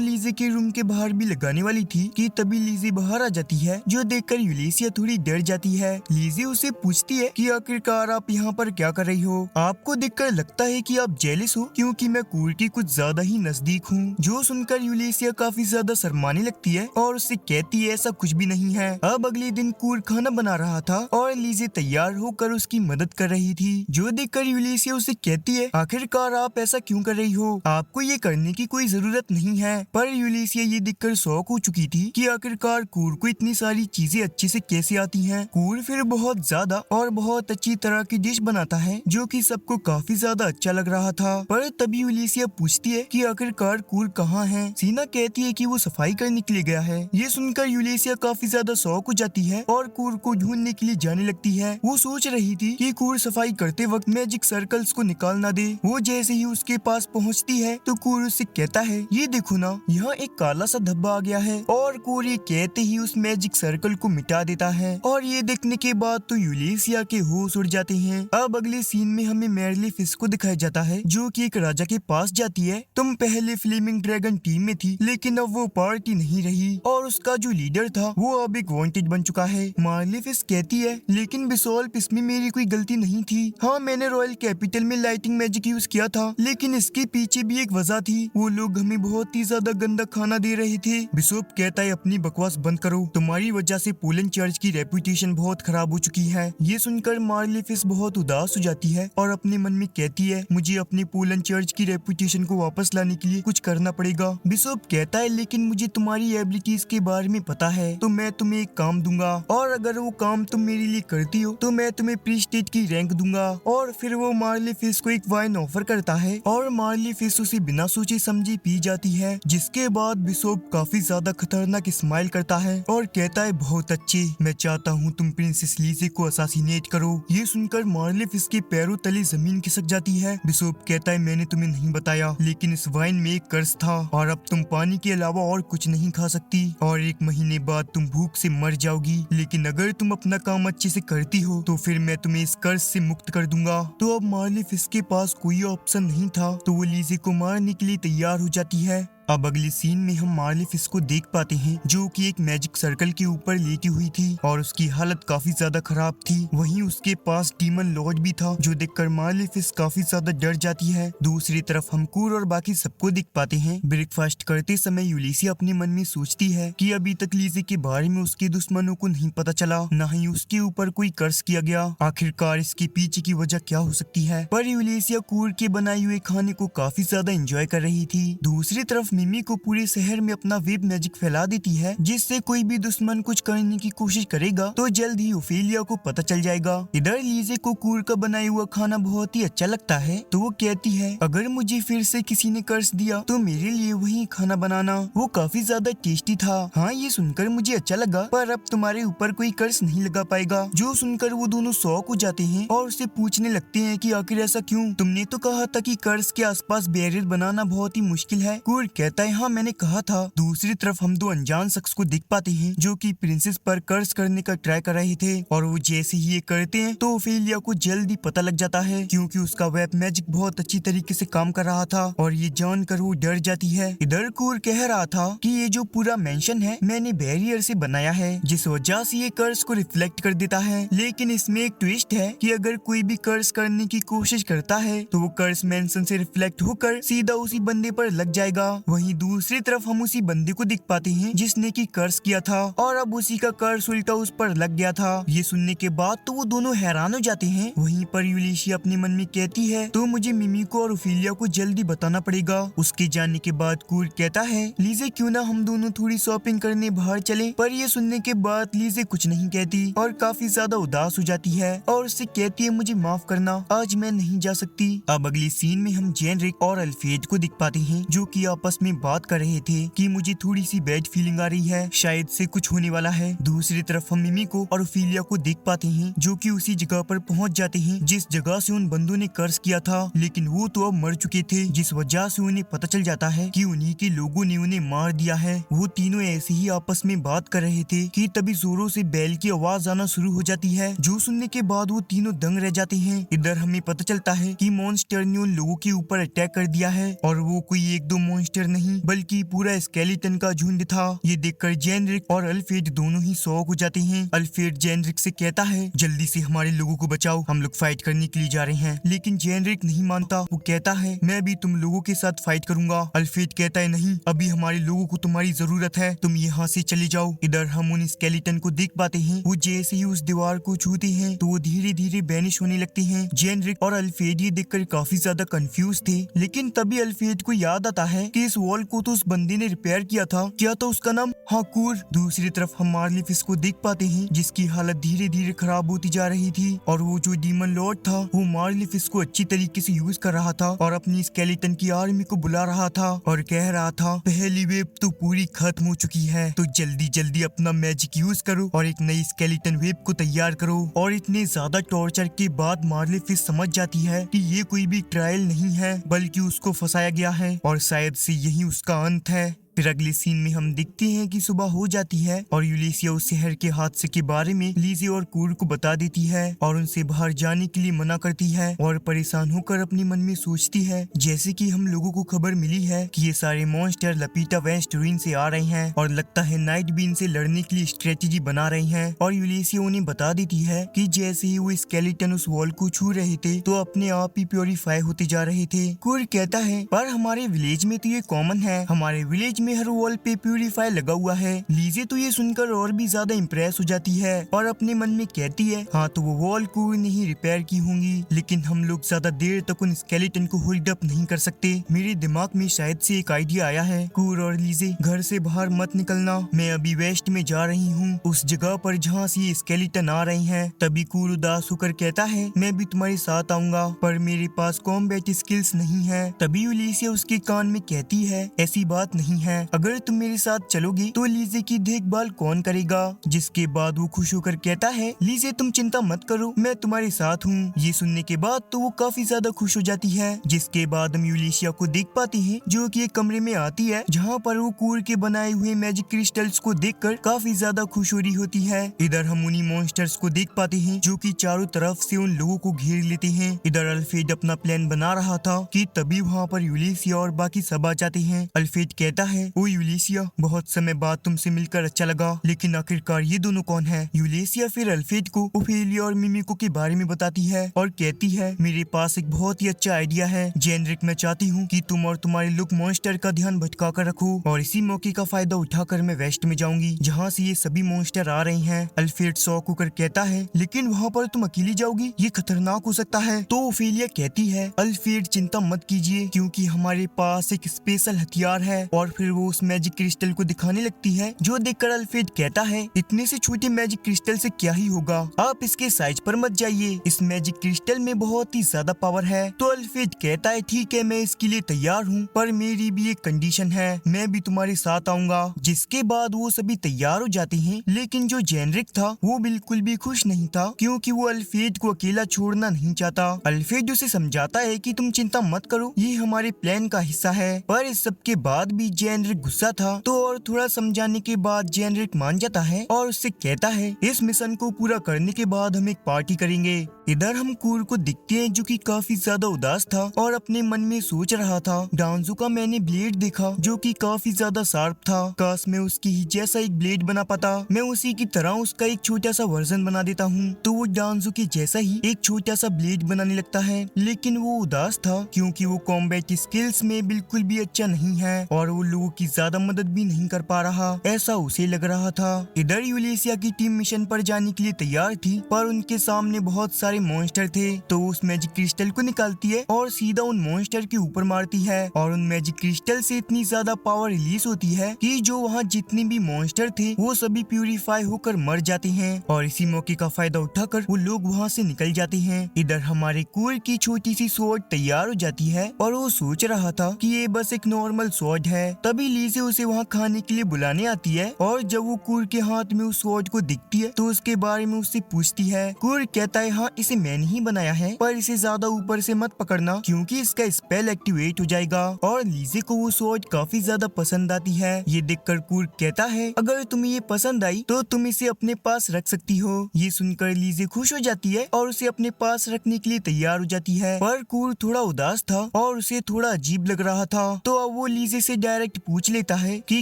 लीजे के रूम के बाहर भी लगाने वाली थी कि तभी लीजे बाहर आ जाती है, जो देखकर यूलिशिया थोड़ी डर जाती है। लीजे उसे पूछती है कि आखिरकार आप यहाँ पर क्या कर रही हो। आपको देखकर लगता है कि आप जेलिस हो क्योंकि मैं कूर के कुछ ज्यादा ही नजदीक हूँ। जो सुनकर यूलिशिया काफी ज्यादा शर्माने लगती है और उससे कहती है ऐसा कुछ भी नहीं है। अब अगले दिन कूर खाना बना रहा था और और लीजे तैयार होकर उसकी मदद कर रही थी, जो देखकर यूलिसिया उसे कहती है, आखिरकार आप ऐसा क्यों कर रही हो, आपको ये करने की कोई जरूरत नहीं है। पर यूलिसिया ये देखकर शॉक हो चुकी थी कि आखिरकार कूर को इतनी सारी चीजें अच्छे से कैसे आती हैं। कूर फिर बहुत ज्यादा और बहुत अच्छी तरह की डिश बनाता है, जो कि सबको काफी ज्यादा अच्छा लग रहा था। पर तभी यूलिसिया पूछती है कि आखिरकार कूर कहाँ है। सीना कहती है कि वो सफाई करने के लिए गया है। ये सुनकर यूलिसिया काफी ज्यादा शॉक हो जाती है और कूर को ढूंढने के लिए जाने लगती है। वो सोच रही थी कि कूर सफाई करते वक्त मैजिक सर्कल्स को निकाल ना दे। वो जैसे ही उसके पास पहुंचती है तो कूर उससे कहता है, ये देखो ना, यहाँ एक काला सा धब्बा आ गया है। और कूर ये कहते ही उस मैजिक सर्कल को मिटा देता है। और ये देखने के बाद तो यूलिसिया के होश उड़ जाते हैं। अब अगले सीन में हमें मैरिली फिश को दिखाया जाता है, जो कि एक राजा के पास जाती है। तुम पहले फ्लेमिंग ड्रैगन टीम में थी, लेकिन अब वो पार्टी नहीं रही और उसका जो लीडर था वो अब एक वांटेड बन चुका है। मैरिली फिश कहती है, लेकिन बिसोल्प, इसमें मेरी कोई गलती नहीं थी। हाँ, मैंने रॉयल कैपिटल में लाइटिंग मैजिक यूज किया था, लेकिन इसके पीछे भी एक वजह थी। वो लोग हमें बहुत ही ज्यादा गंदा खाना दे रहे थे। बिशप कहता है, अपनी बकवास बंद करो, तुम्हारी वजह से पोलन चर्च की रेपुटेशन बहुत खराब हो चुकी है। ये सुनकर मैरिली फिश बहुत उदास हो जाती है और अपने मन में कहती है, मुझे अपने पोलन चर्च की रेपुटेशन को वापस लाने के लिए कुछ करना पड़ेगा। बिशप कहता है, लेकिन मुझे तुम्हारी एबिलिटीज के बारे में पता है, तो मैं तुम्हें एक काम दूंगा, और अगर वो काम तुम मेरे लिए करती हो तो मैं तुम्हें प्रीस्टेट की रैंक दूंगा। और फिर वो मैरिली फिश को एक वाइन ऑफर करता है और मैरिली फिश उसे बिना सोचे समझे पी जाती है। जिसके बाद बिशप काफी ज्यादा खतरनाक स्माइल करता है और कहता है, बहुत अच्छे, मैं चाहता हूँ तुम प्रिंसेस लीजे को असासिनेट करो। ये सुनकर मैरिली फिश के पैरों तले जमीन खिसक जाती है। बिशप कहता है, मैंने तुम्हें नहीं बताया, लेकिन इस वाइन में एक कर्ज था और अब तुम पानी के अलावा और कुछ नहीं खा सकती और 1 महीने बाद तुम भूख से मर जाओगी। लेकिन अगर तुम अपना काम अच्छे से करती हो तो फिर मैं तुम्हें इस कर्ज से मुक्त कर दूंगा। तो अब मैरिली फिश के पास कोई ऑप्शन नहीं था, तो वो लीजे को मारने के लिए तैयार हो जाती है। अब अगले सीन में हम मैरिली फिश को देख पाते हैं, जो कि एक मैजिक सर्कल के ऊपर लेटी हुई थी और उसकी हालत काफी ज्यादा खराब थी। वहीं उसके पास डीमन लॉर्ड भी था, जो देखकर मैरिली फिश काफी ज्यादा डर जाती है। दूसरी तरफ हम कूर और बाकी सबको देख पाते हैं। ब्रेकफास्ट करते समय यूलिसिया अपने मन में सोचती है कि अभी तक लीजे के बारे में उसके दुश्मनों को नहीं पता चला, न ही उसके ऊपर कोई कर्ज किया गया। आखिरकार इसके पीछे की वजह क्या हो सकती है। पर यूलिसिया कूर के बनाए हुए खाने को काफी ज्यादा एंजॉय कर रही थी। दूसरी तरफ मिमी को पूरे शहर में अपना वेब मैजिक फैला देती है, जिससे कोई भी दुश्मन कुछ करने की कोशिश करेगा तो जल्द ही ओफेलिया को पता चल जाएगा। इधर लीजे को कूर का बनाया हुआ खाना बहुत ही अच्छा लगता है, तो वो कहती है, अगर मुझे फिर से किसी ने कर्ज दिया तो मेरे लिए वही खाना बनाना, वो काफी ज्यादा टेस्टी था। हाँ, ये सुनकर मुझे अच्छा लगा, पर अब तुम्हारे ऊपर कोई कर्ज नहीं लगा पाएगा। जो सुनकर वो दोनों शॉक हो जाते हैं और उससे पूछने लगते हैं कि आखिर ऐसा क्यों, तुमने तो कहा था कि कर्ज के आसपास बैरियर बनाना बहुत ही मुश्किल है। कूर कहता है, हाँ मैंने कहा था। दूसरी तरफ हम 2 अनजान शख्स को देख पाते हैं, जो कि प्रिंसेस पर कर्ज करने का ट्राई कर रहे थे, और वो जैसे ही ये करते हैं तो ओफेलिया को जल्दी पता लग जाता है, क्योंकि उसका वेब मैजिक बहुत अच्छी तरीके से काम कर रहा था और ये जानकर वो डर जाती है। इधर कूर कह रहा था कि ये जो पूरा मेंशन है मैंने बैरियर से बनाया है, जिस वजह से ये कर्ज को रिफ्लेक्ट कर देता है। लेकिन इसमें एक ट्विस्ट है कि अगर कोई भी कर्ज करने की कोशिश करता है तो वो कर्ज मेंशन से रिफ्लेक्ट होकर सीधा उसी बंदे पर लग जाएगा। वहीं दूसरी तरफ हम उसी बंदे को दिख पाते हैं जिसने की कर्ज किया था और अब उसी का कर्ज उल्टा उस पर लग गया था। ये सुनने के बाद तो वो दोनों हैरान हो जाते हैं। वहीं पर यूलिसिया अपने मन में कहती है, तो मुझे मिमी को और ओफेलिया को जल्दी बताना पड़ेगा। उसके जाने के बाद कूर कहता है, लीजे क्यों ना हम दोनों थोड़ी शॉपिंग करने बाहर चले। पर ये सुनने के बाद लीजे कुछ नहीं कहती और काफी ज्यादा उदास हो जाती है और उससे कहती है, मुझे माफ करना, आज मैं नहीं जा सकती। अब अगली सीन में हम जेनरिक और अल्फ्रेड को दिख पाते हैं, जो कि आपस में बात कर रहे थे कि मुझे थोड़ी सी बैड फीलिंग आ रही है, शायद से कुछ होने वाला है। दूसरी तरफ हम मिमी को और ओफेलिया को देख पाते हैं, जो कि उसी जगह पर पहुंच जाते हैं जिस जगह से उन बंदों ने कर्ज किया था, लेकिन वो तो अब मर चुके थे, जिस वजह से उन्हें पता चल जाता है कि उन्हीं के लोगों ने उन्हें मार दिया है। वो तीनों ऐसे ही आपस में बात कर रहे थे कि तभी जोरों से बैल की आवाज आना शुरू हो जाती है, जो सुनने के बाद वो तीनों दंग रह जाते हैं। इधर हमें पता चलता है कि मॉन्स्टर ने उन लोगों के ऊपर अटैक कर दिया है और वो कोई 1-2 मॉन्स्टर नहीं बल्कि पूरा स्केलेटन का झुंड था। ये देखकर जेनरिक और अल्फ्रेड दोनों ही शॉक हो जाते हैं। अल्फ्रेड जेनरिक से कहता है जल्दी से हमारे लोगों को बचाओ, हम लोग फाइट करने के लिए जा रहे हैं। लेकिन जेनरिक नहीं मानता, वो कहता है मैं भी तुम लोगों के साथ फाइट करूंगा। अल्फ्रेड कहता है नहीं, अभी हमारे लोगों को तुम्हारी जरूरत है, तुम यहाँ से चले जाओ। इधर हम उन स्केलेटन को देख पाते हैं, वो जैसे ही उस दीवार को छूते हैं तो वो धीरे धीरे बैनिश होने लगते हैं। जेनरिक और अल्फ्रेड ये देखकर काफी ज्यादा कंफ्यूज थे, लेकिन तभी अल्फ्रेड को याद आता है कि इस वॉल को तो उस बंदे ने रिपेयर किया था, क्या था उसका नाम, हाँ कूर। दूसरी तरफ हम मार्ली फिश को देख पाते हैं जिसकी हालत धीरे धीरे खराब होती जा रही थी, और वो जो डीमन लॉर्ड था वो मार्ली फिश को अच्छी तरीके से यूज कर रहा था और अपनी स्केलेटन की आर्मी को बुला रहा था और कह रहा था पहली वेव तो पूरी खत्म हो चुकी है, तो जल्दी जल्दी अपना मैजिक यूज करो और एक नई स्केलेटन वेव को तैयार करो। और इतने ज्यादा टॉर्चर के बाद मार्ली फिश समझ जाती है कि ये कोई भी ट्रायल नहीं है बल्कि उसको फंसाया गया है और शायद से यही उसका अंत है। फिर अगले सीन में हम देखते हैं कि सुबह हो जाती है और यूलिसिया उस शहर के हादसे के बारे में लीजे और कूर को बता देती है और उनसे बाहर जाने के लिए मना करती है और परेशान होकर अपने मन में सोचती है जैसे कि हम लोगों को खबर मिली है कि ये सारे मॉन्स्टर लपीटा वेस्ट रूइन से आ रहे हैं और लगता है नाइट बीन से लड़ने के लिए स्ट्रेटेजी बना रहे हैं। और यूलिसिया उन्हें बता देती है कि जैसे ही वो स्केलेटन उस वॉल को छू रहे थे तो अपने आप ही प्योरीफाई होते जा रहे थे। कूर कहता है पर हमारे विलेज में तो ये कॉमन है, हमारे विलेज में हर वॉल पे प्यूरीफायर लगा हुआ है। लीजे तो ये सुनकर और भी ज्यादा इम्प्रेस हो जाती है और अपने मन में कहती है हाँ तो वो वॉल को नहीं रिपेयर की होंगी, लेकिन हम लोग ज्यादा देर तक उन स्केलेटन को होल्ड अप नहीं कर सकते। मेरे दिमाग में शायद से एक आइडिया आया है, कूर और लीजे घर से बाहर मत निकलना, मैं अभी वेस्ट में जा रही हूँ उस जगह पर जहाँ से ये स्केलेटन आ रही हैं। तभी कूर उदास होकर कहता है मैं भी तुम्हारे साथ आऊंगा पर मेरे पास कॉम्बैट स्किल्स नहीं है। तभी यूलिसिया उसके कान में कहती है ऐसी बात नहीं है, अगर तुम मेरे साथ चलोगी तो लीजे की देखभाल कौन करेगा। जिसके बाद वो खुश होकर कहता है लीजे तुम चिंता मत करो, मैं तुम्हारे साथ हूँ। ये सुनने के बाद तो वो काफी ज्यादा खुश हो जाती है। जिसके बाद हम यूलिसिया को देख पाते हैं जो कि एक कमरे में आती है जहाँ पर वो कूर के बनाए हुए मैजिक क्रिस्टल्स को देखकर काफी ज्यादा खुश हो रही होती है। इधर हम उन्हीं मॉन्स्टर्स को देख पाते हैं जो कि चारों तरफ से उन लोगों को घेर लेते हैं। इधर अल्फ्रेड अपना प्लान बना रहा था कि तभी वहाँ पर यूलिसिया और बाकी सब आ जाते हैं। अल्फ्रेड कहता है ओ यूलिसिया बहुत समय बाद तुमसे मिलकर अच्छा लगा, लेकिन आखिरकार ये दोनों कौन है। यूलिसिया फिर अल्फ्रेड को ओफेलिया और मिमिको के बारे में बताती है और कहती है मेरे पास एक बहुत ही अच्छा आइडिया है जेनरिक, मैं चाहती हूँ कि तुम और तुम्हारे लोग मॉन्स्टर का ध्यान भटका कर रखो और इसी मौके का फायदा उठाकर मैं वेस्ट में जाऊंगी जहाँ से ये सभी मॉन्स्टर आ रहे हैं। अल्फ्रेड शॉक होकर कहता है लेकिन वहाँ पर तुम अकेली जाओगी, ये खतरनाक हो सकता है। तो ओफेलिया कहती है अल्फ्रेड चिंता मत कीजिए क्योंकि हमारे पास एक स्पेशल हथियार है। और फिर वो उस मैजिक क्रिस्टल को दिखाने लगती है जो देखकर अल्फ्रेड कहता है इतने से छोटे मैजिक क्रिस्टल से क्या ही होगा, आप इसके साइज पर मत जाइए, इस मैजिक क्रिस्टल में बहुत ही ज्यादा पावर है। तो अल्फ्रेड कहता है ठीक है मैं इसके लिए तैयार हूँ पर मेरी भी एक कंडीशन है, मैं भी तुम्हारे साथ आऊंगा। जिसके बाद वो सभी तैयार हो जाते हैं, लेकिन जो जेनरिक था वो बिल्कुल भी खुश नहीं था क्योंकि वो अल्फ्रेड को अकेला छोड़ना नहीं चाहता। अल्फ्रेड उसे समझाता है कि तुम चिंता मत करो, ये हमारे प्लान का हिस्सा है। पर इस सब के बाद भी जेनरिक गुस्सा था तो और थोड़ा समझाने के बाद जेनरिक मान जाता है और उससे कहता है इस मिशन को पूरा करने के बाद हम एक पार्टी करेंगे। इधर हम कूर को दिखते हैं जो कि काफी ज्यादा उदास था और अपने मन में सोच रहा था डांजू का मैंने ब्लेड देखा जो कि काफी ज्यादा शार्प था, काश मैं उसकी ही जैसा एक ब्लेड बना पाता, मैं उसी की तरह उसका एक छोटा सा वर्जन बना देता हूँ। तो वो डांजू के जैसा ही एक छोटा सा ब्लेड बनाने लगता है, लेकिन वो उदास था क्योंकि वो कॉम्बैट स्किल्स में बिल्कुल भी अच्छा नहीं है और वो लोगों की ज्यादा मदद भी नहीं कर पा रहा, ऐसा उसे लग रहा था। इधर यूलिसिया की टीम मिशन पर जाने के लिए तैयार थी पर उनके सामने बहुत सारे मॉन्स्टर थे, तो उस मैजिक क्रिस्टल को निकालती है और सीधा उन मॉन्स्टर के ऊपर मारती है और उन मैजिक क्रिस्टल से इतनी ज्यादा पावर रिलीज होती है कि जो वहाँ जितने भी मॉन्स्टर थे वो सभी प्यूरिफाई होकर मर जाते हैं और इसी मौके का फायदा उठाकर वो लोग वहाँ से निकल जाते हैं। इधर हमारे कूर की छोटी सी स्वॉर्ड तैयार हो जाती है और वो सोच रहा था कि ये बस एक नॉर्मल स्वॉर्ड है। तभी तभी लीजे उसे वहाँ खाने के लिए बुलाने आती है और जब वो कूर के हाथ में उस स्वॉर्ड को दिखती है तो उसके बारे में उससे पूछती है। कूर कहता है हाँ इसे मैंने ही बनाया है, पर इसे ज्यादा ऊपर से मत पकड़ना क्योंकि इसका स्पेल एक्टिवेट हो जाएगा। और लीजे को वो स्वॉर्ड काफी ज्यादा पसंद आती है। ये देखकर कूर कहता है अगर तुम्हें ये पसंद आई तो तुम इसे अपने पास रख सकती हो। ये सुनकर लीजे खुश हो जाती है और उसे अपने पास रखने के लिए तैयार हो जाती है, पर कूर थोड़ा उदास था और उसे थोड़ा अजीब लग रहा था। तो अब वो लीजे से डायरेक्ट पूछ लेता है कि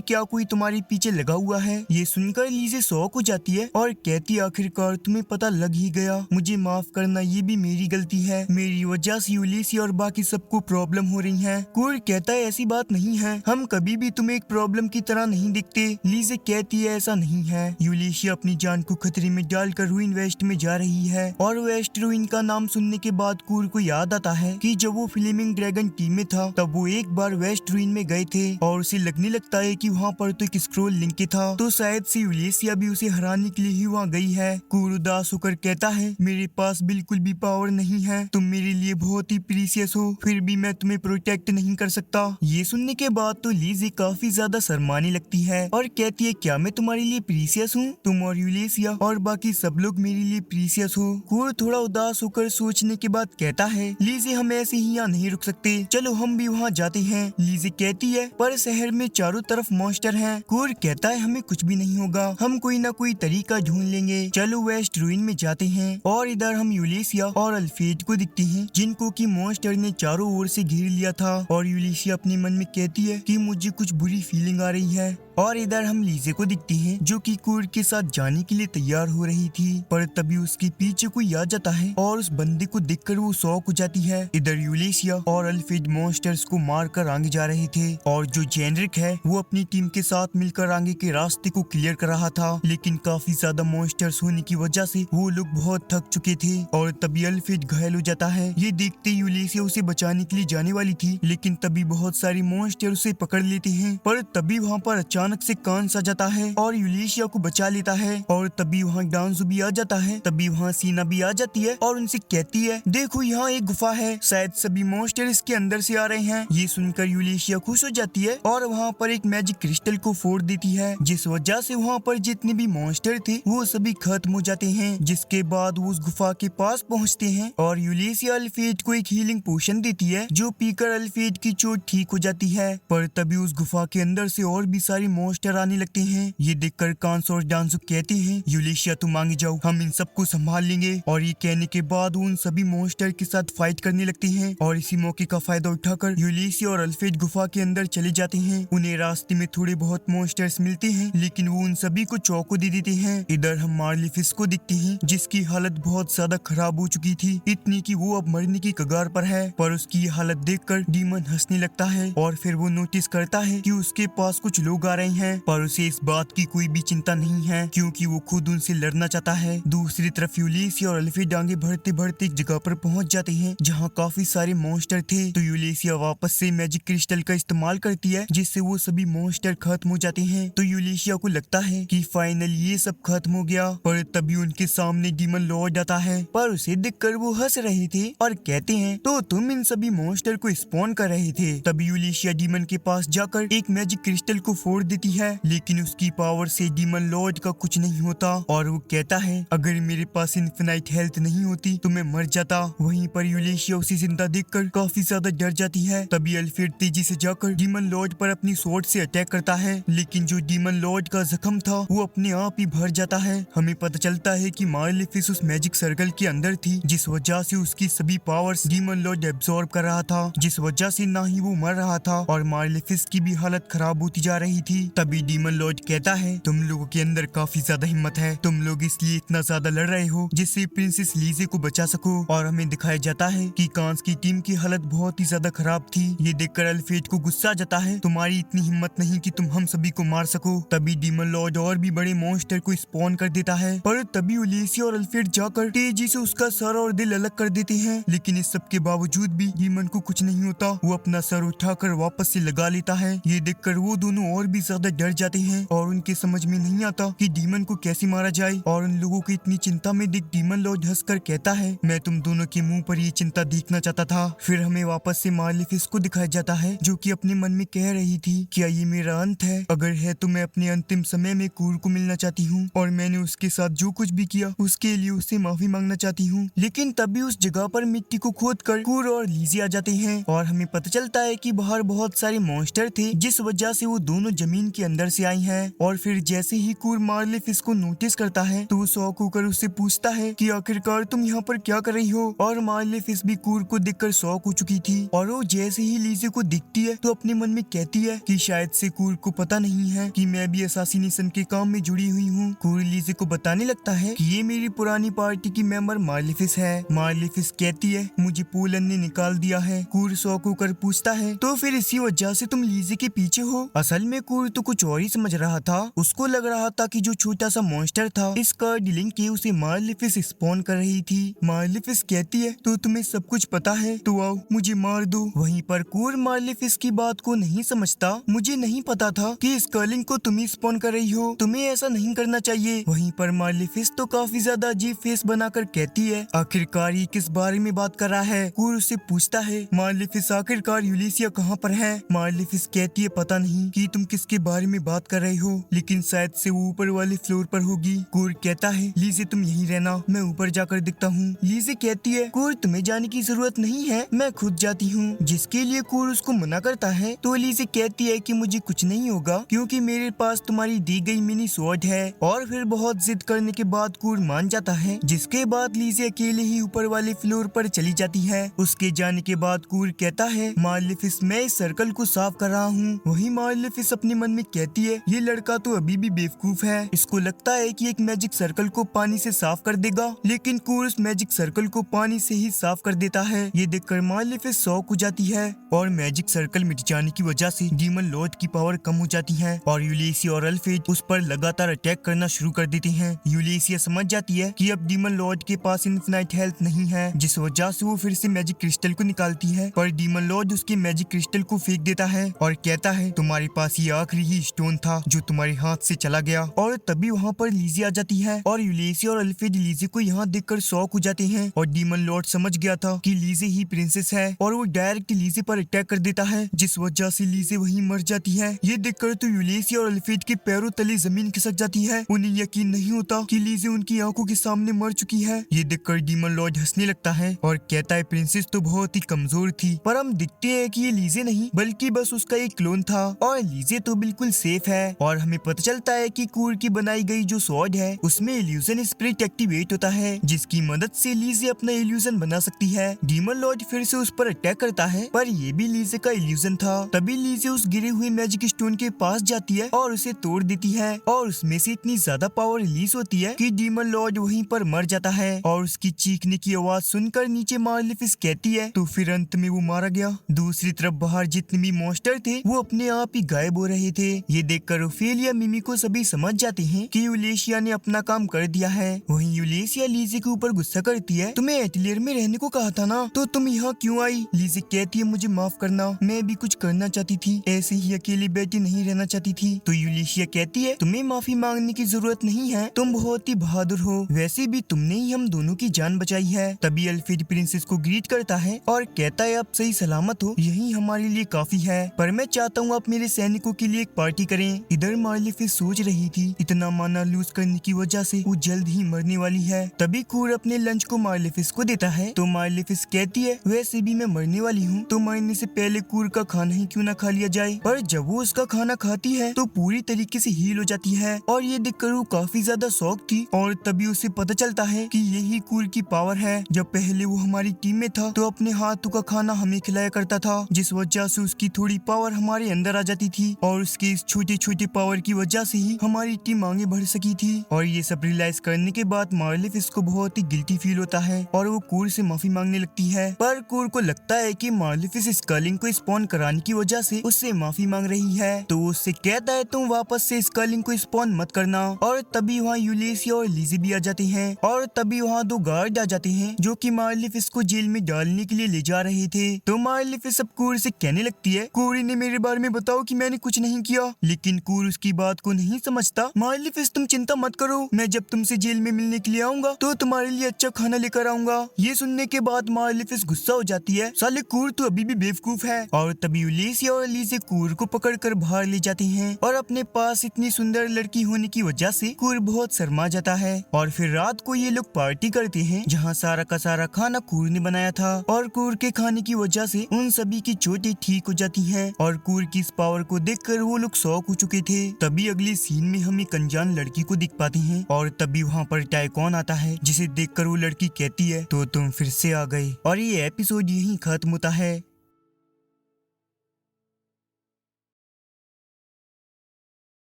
क्या कोई तुम्हारे पीछे लगा हुआ है। ये सुनकर लीजे शॉक हो जाती है और कहती आखिरकार तुम्हें पता लग ही गया, मुझे माफ करना, ये भी मेरी गलती है, मेरी वजह से यूलिसिया और बाकी सबको प्रॉब्लम हो रही है। कूर कहता है ऐसी बात नहीं है, हम कभी भी तुम्हें एक प्रॉब्लम की तरह नहीं दिखते। लीजे कहती है ऐसा नहीं है। यूलिसिया अपनी जान को खतरे में डालकर रूइन वेस्ट में जा रही है और वेस्ट रूइन का नाम सुनने के बाद कूर को याद आता है कि जब वो फ्लेमिंग ड्रैगन टीम में था तब वो एक बार वेस्ट रूइन में गए थे और उसे लगने लगता है कि वहाँ पर तो एक स्क्रोल लिंक था, तो शायद से यूलिसिया भी उसे हराने के लिए ही वहाँ गई है। कूर उदास होकर कहता है मेरे पास बिल्कुल भी पावर नहीं है, तुम मेरे लिए बहुत ही प्रीसियस हो, फिर भी मैं तुम्हें प्रोटेक्ट नहीं कर सकता। ये सुनने के बाद तो लीजे काफी ज्यादा शर्माने लगती है और कहती है क्या मैं तुम्हारे लिए प्रीसियस हूँ? तुम और यूलिसिया और बाकी सब लोग मेरे लिए प्रीसियस हो। कूर थोड़ा उदास होकर सोचने के बाद कहता है लीजे हम ऐसे ही यहाँ नहीं रुक सकते, चलो हम भी वहाँ जाते हैं। लीजे कहती है पर शहर में चारों तरफ मॉन्स्टर हैं। कूर कहता है हमें कुछ भी नहीं होगा, हम कोई ना कोई तरीका ढूंढ लेंगे, चलो वेस्ट रूइन में जाते हैं। और इधर हम यूलिसिया और अल्फ्रेड को दिखते हैं जिनको की मॉन्स्टर ने चारों ओर से घेर लिया था और यूलिसिया अपने मन में कहती है कि मुझे कुछ बुरी फीलिंग आ रही है। और इधर हम लीजे को दिखते हैं जो कि कूर के साथ जाने के लिए तैयार हो रही थी, पर तभी उसके पीछे कोई आ जाता है और उस बंदे को देखकर वो शॉक हो जाती है। इधर यूलिसिया और अल्फ्रेड मॉन्स्टर्स को मारकर आगे जा रहे थे और जो जेनरिक है वो अपनी टीम के साथ मिलकर आगे के रास्ते को क्लियर कर रहा था, लेकिन काफी ज्यादा मॉन्स्टर्स होने की वजह से वो लोग बहुत थक चुके थे। और तभी अल्फ्रेड घायल हो जाता है। ये देखते यूलिसिया उसे बचाने के लिए जाने वाली थी, लेकिन तभी बहुत सारे मॉन्स्टर उसे पकड़ लेते हैं। पर तभी वहाँ पर अचानक से कांस आ जाता है और यूलिसिया को बचा लेता है। और तभी वहाँ डांसो भी आ जाता है। तभी वहाँ सीना भी आ जाती है और उनसे कहती है देखो यहाँ एक गुफा है, शायद सभी मॉन्स्टर इसके अंदर से आ रहे हैं। ये सुनकर यूलिसिया खुश हो जाती है और वहाँ पर एक मैजिक क्रिस्टल को फोड़ देती है, जिस वजह से वहाँ पर जितने भी मॉन्स्टर थे वो सभी खत्म हो जाते हैं। जिसके बाद वो उस गुफा के पास पहुँचते हैं और यूलिसिया अल्फ्रेड को एक हीलिंग पोशन देती है जो पीकर अल्फ्रेड की चोट ठीक हो जाती है। पर तभी उस गुफा के अंदर से और भी सारी मॉन्स्टर आने लगते हैं। ये देखकर कांस और डांसो कहते हैं यूलिसिया तुम आगे जाओ, हम इन सबको संभाल लेंगे। और ये कहने के बाद वो उन सभी मॉन्स्टर के साथ फाइट करने लगते हैं और इसी मौके का फायदा उठाकर यूलिसिया और अल्फ्रेड गुफा के अंदर चले जाते हैं। उन्हें रास्ते में थोड़े बहुत मॉन्स्टर्स मिलते हैं, लेकिन वो उन सभी को चौको दे देते हैं। इधर हम मार्लिफिस को दिखते हैं जिसकी हालत बहुत ज्यादा खराब हो चुकी थी, इतनी कि वो अब मरने की कगार पर है। पर उसकी ये हालत देखकर डीमन हंसने लगता है और फिर वो नोटिस करता है कि उसके पास कुछ लोग आ रहे हैं, पर उसे इस बात की कोई भी चिंता नहीं है क्योंकि वो खुद उनसे लड़ना चाहता है। दूसरी तरफ यूलिसिया और अल्फ्रेड आगे बढ़ते बढ़ते एक जगह पर पहुंच जाते हैं जहां काफी सारे मॉन्स्टर थे। तो यूलिसिया वापस से मैजिक क्रिस्टल का इस्तेमाल करती है जिससे वो सभी मॉन्स्टर खत्म हो जाते हैं। तो यूलिसिया को लगता है कि फाइनल ये सब खत्म हो गया, पर तभी उनके सामने डीमन लॉर्ड आता है। पर उसे देखकर वो हंस रहे थे और कहते हैं तो तुम इन सभी मॉन्स्टर को स्पॉन कर रहे थे। तभी यूलिसिया डीमन के पास जाकर एक मैजिक क्रिस्टल को फोड़ देती है, लेकिन उसकी पावर से डीमन लॉर्ड का कुछ नहीं होता और वो कहता है अगर मेरे पास इन्फिनाइट हेल्थ नहीं होती तो मैं मर जाता। वहीं पर यूलिसिया उसे जिंदा देखकर काफी ज्यादा डर जाती है। तभी अल्फ्रेड तेजी से जाकर डीमन लॉर्ड पर अपनी स्वॉर्ड से अटैक करता है, लेकिन जो डीमन लॉर्ड का जख्म था वो अपने आप ही भर जाता है। हमें पता चलता है कि मार्लिफिस उस मैजिक सर्कल के अंदर थी, जिस वजह से उसकी सभी पावर्स डीमन लॉर्ड एब्सॉर्ब कर रहा था, जिस वजह से ना ही वो मर रहा था और मार्लिफिस की भी हालत खराब होती जा रही थी। तभी डीमन लॉर्ड कहता है तुम लोगों के अंदर काफी ज्यादा हिम्मत है, तुम लोग इसलिए इतना ज्यादा लड़ रहे हो जिससे प्रिंसेस लीजे को बचा सको। और हमें दिखाया जाता है कि कांस की टीम की हालत बहुत ही ज्यादा खराब थी। ये देखकर अल्फ्रेड को गुस्सा आ जाता है, तुम्हारी इतनी हिम्मत नहीं कि तुम हम सभी को मार सको। तभी डीमन लॉर्ड और भी बड़े मॉन्स्टर को स्पॉन कर देता है, पर तभी यूलिसिया और अल्फ्रेड जाकर तेजी से उसका सर और दिल अलग कर देते हैं, लेकिन इस सब के बावजूद भी डीमन को कुछ नहीं होता। वो अपना सर उठाकर वापस से लगा लेता है। ये देखकर वो दोनों और भी ज्यादा डर जाते हैं और उनके समझ में नहीं आता कि डीमन को कैसे मारा जाए। और उन लोगों को इतनी चिंता में देख डीमन लॉर्ड हंसकर कहता है, मैं तुम दोनों के मुंह पर ये चिंता देखना चाहता था। फिर हमें वापस से मालेफिस को दिखाया जाता है जो कि अपने मन में कह रही थी, क्या ये मेरा अंत है? अगर है तो मैं अपने अंतिम समय में कूर को मिलना चाहती हूँ और मैंने उसके साथ जो कुछ भी किया उसके लिए उससे माफी मांगना चाहती हूँ। लेकिन तभी उस जगह पर मिट्टी को खोद कर कूर और लीजी आ जाते हैं और हमें पता चलता है कि बाहर बहुत सारे मॉन्स्टर थे जिस वजह से वो दोनों जमीन के अंदर से आई हैं। और फिर जैसे ही कूर मालेफिस को नोटिस करता है तो वो शॉक होकर उससे पूछता है कि आखिरकार तुम यहाँ पर क्या कर रही हो? और मालेफिस भी कूर को देखकर शॉक हो चुकी थी और वो जैसे ही लीजी को दिखती है तो अपने मन में कहती है कि शायद से कूर को पता नहीं है कि मैं भी असैसिनेशन के काम में जुड़ी हुई हूँ। कूर लीजी को बताने लगता है कि ये मेरी पुरानी पार्टी की मेंबर मालेफिस है। मालेफिस कहती है, मुझे पोलन ने निकाल दिया है। कूर शॉक होकर पूछता है, तो फिर इसी वजह से तुम लीजी के पीछे हो? असल में कूर तो कुछ और ही समझ रहा था। उसको लग रहा था कि जो छोटा सा मॉन्स्टर था इस कार्ड लिंक के उसे मालेफिस स्पॉन कर रही थी। मालेफिस कहती है, तो तुम्हें सब कुछ पता है तो आओ मुझे मार दो। वहीं पर कूर मालेफिस की बात को नहीं समझता। मुझे नहीं पता था कि स्कर्लिंग को तुम ही स्पॉन कर रही हो, तुम्हें ऐसा नहीं करना चाहिए। वहीं पर मालेफिस तो काफी ज्यादा अजीब फेस बनाकर कहती है, आखिरकार ये किस बारे में बात कर रहा है? कूर उससे पूछता है, मालेफिस आखिरकार यूलिसिया कहाँ पर है? मालेफिस कहती है, पता नहीं कि तुम किसके बारे में बात कर रहे हो, लेकिन शायद से वो ऊपर वाले फ्लोर पर होगी। कूर कहता है, लीजे तुम यहीं रहना, मैं ऊपर जाकर दिखता हूँ। लीजे कहती है, कूर तुम्हें जाने की जरूरत नहीं है, मैं खुद जाती हूँ। जिसके लिए कूर उसको मना करता है तो लीजे कहती है कि मुझे कुछ नहीं होगा क्योंकि मेरे पास तुम्हारी दी गई मिनी स्वॉर्ड है। और फिर बहुत जिद करने के बाद कूर मान जाता है, जिसके बाद लीजे अकेले ही ऊपर वाले फ्लोर पर चली जाती है। उसके जाने के बाद कूर कहता है, मालेफिस मैं इस सर्कल को साफ कर रहा हूँ। वही मालेफिस अपने मन में कहती है, ये लड़का तो अभी भी बेवकूफ है, इसको लगता है कि एक मैजिक सर्कल को पानी से साफ कर देगा, लेकिन कूर उस मैजिक सर्कल को पानी से ही साफ कर देता है। ये देखकर मालेफिस शॉक हो जाती है और मैजिक सर्कल मिट जाने की वजह से डीमन लॉर्ड की पावर कम हो जाती है और यूलिसिया और अल्फ्रेड उस पर लगातार अटैक करना शुरू कर देते हैं। यूलिसिया समझ जाती है कि अब डीमन लॉर्ड के पास इनफिनाइट हेल्थ नहीं है, जिस वजह से वो फिर से मैजिक क्रिस्टल को निकालती है, पर डीमन लॉर्ड उसके मैजिक क्रिस्टल को फेंक देता है और कहता है, तुम्हारे पास ये आखिरी ही स्टोन था जो तुम्हारे हाथ से चला गया। और तभी वहाँ पर लीजी आ जाती है और यूलिसिया और अल्फ्रेड लीजी को यहाँ देखकर शॉक हो जाते हैं और डीमन लॉर्ड समझ गया था कि लीजी ही प्रिंसेस है और वो डायरेक्ट लीजी पर अटैक कर देता है, जिस वजह से लीजी वहीं मर जाती है। ये देखकर तो यूलिसिया और अल्फ्रेड के पैरों तले जमीन खिसक जाती है। उन्हें यकीन नहीं होता कि लीजी उनकी आंखों के सामने मर चुकी है। ये देखकर डीमन लॉर्ड हंसने लगता है और कहता है, प्रिंसेस तो बहुत ही कमजोर थी, पर हम दिखते हैं कि ये लीजे नहीं बल्कि बस उसका एक क्लोन था और लीजे तो बिल्कुल सेफ है। और हमें पता चलता है कि कूर की बनाई गई जो स्वॉर्ड है उसमें इल्यूजन स्पिरिट एक्टिवेट होता है, जिसकी मदद से लीजे अपना इल्यूजन बना सकती है। डीमन लॉर्ड फिर से उस पर अटैक करता है, पर ये भी लीजे का इल्यूजन था। तभी लीजे उस गिरे हुए मैजिक स्टोन के पास जाती है और उसे तोड़ देती है और उसमें से इतनी ज्यादा पावर रिलीज होती है कि डीमन लॉर्ड वहीं पर मर जाता है। और उसकी चीखने की आवाज सुनकर नीचे मालेफिस कहती है, तो फिर अंत में वो मारा गया। दूसरी तरफ बाहर जितने भी मॉन्स्टर थे वो अपने आप ही गायब हो रहे थे। ये देखकर ओफेलिया, मिमी को सभी समझ जाते हैं कि यूलिसिया ने अपना काम कर दिया है। वहीं यूलिसिया लीजे के ऊपर गुस्सा करती है, तुम्हें एटलियर में रहने को कहा था ना, तो तुम यहाँ क्यों आई? लीजे कहती है, मुझे माफ करना, मैं भी कुछ करना चाहती थी, ऐसे ही अकेली बैठी नहीं रहना चाहती थी। तो यूलिसिया कहती है, तुम्हें माफी मांगने की जरूरत नहीं है, तुम बहुत ही बहादुर हो, वैसे भी तुमने ही हम दोनों की जान बचाई है। तभी अल्फ्रेड प्रिंसेस को ग्रीट करता है और कहता है, आप सही सलामत हो, यही हमारे लिए काफी है, पर मैं चाहता हूँ आप मेरे सैनिकों के लिए एक पार्टी करें। इधर मालेफिस सोच रही थी इतना माना लूज करने की वजह से वो जल्द ही मरने वाली है। तभी कूर अपने लंच को मालेफिस को देता है तो मालेफिस कहती है, वैसे भी मैं मरने वाली हूँ तो मरने से पहले कूर का खाना ही क्यों ना खा लिया जाए। पर जब वो उसका खाना खाती है तो पूरी तरीके से हील हो जाती है और ये देखकर वो काफी ज्यादा शॉक थी। और तभी उसे पता चलता है कि यही कूर की पावर है। जब पहले वो हमारी टीम में था तो अपने हाथों का खाना हमें खिलाया करता था, जिस वजह से उसकी थोड़ी पावर हमारे अंदर आ जाती थी और उसके इस छोटे छोटे पावर की वजह से ही हमारी टीम आगे बढ़ सकी थी। और ये सब रियलाइज करने के बाद मालेफिस को बहुत ही गिल्टी फील होता है और वो कूर से माफी मांगने लगती है, पर कूर को लगता है कि मालेफिस स्कर्लिंग को स्पॉन कराने की वजह से उससे माफी मांग रही है, तो वो उससे कहता है, तुम वापस से स्कर्लिंग को स्पॉन मत करना। और तभी वहाँ यूलिसिया और लीजी भी आ जाते हैं और तभी वहाँ दो गार्ड आ जाते हैं जो कि मालेफिस को जेल में डालने के लिए ले जा रहे थे। तो मालेफिस अब कूर से कहने लगती है, कूर ने मेरे बारे में बताओ कि मैंने कुछ नहीं नहीं किया, लेकिन कूर उसकी बात को नहीं समझता। माइलीफिस तुम चिंता मत करो, मैं जब तुमसे जेल में मिलने के लिए आऊंगा तो तुम्हारे लिए अच्छा खाना लेकर आऊंगा। ये सुनने के बाद माइलीफिस गुस्सा हो जाती है, साले कूर तो अभी भी बेवकूफ है। और तभी उलिसिया और एलिज़ा कूर को पकड़कर बाहर ले जाते हैं और अपने पास इतनी सुंदर लड़की होने की वजह से कूर बहुत शर्मा जाता है। और फिर रात को ये लोग पार्टी करते हैं जहाँ सारा का सारा खाना कूर ने बनाया था और कूर के खाने की वजह से उन सभी की चोटें ठीक हो जाती हैं और कूर की इस पावर को देखकर वो लोग शॉक हो चुके थे। तभी अगले सीन में हम एक अनजान लड़की को दिख पाते हैं और तभी वहाँ पर टाइकॉन आता है, जिसे देखकर वो लड़की कहती है तो तुम फिर से आ गए। और ये एपिसोड यहीं खत्म होता है।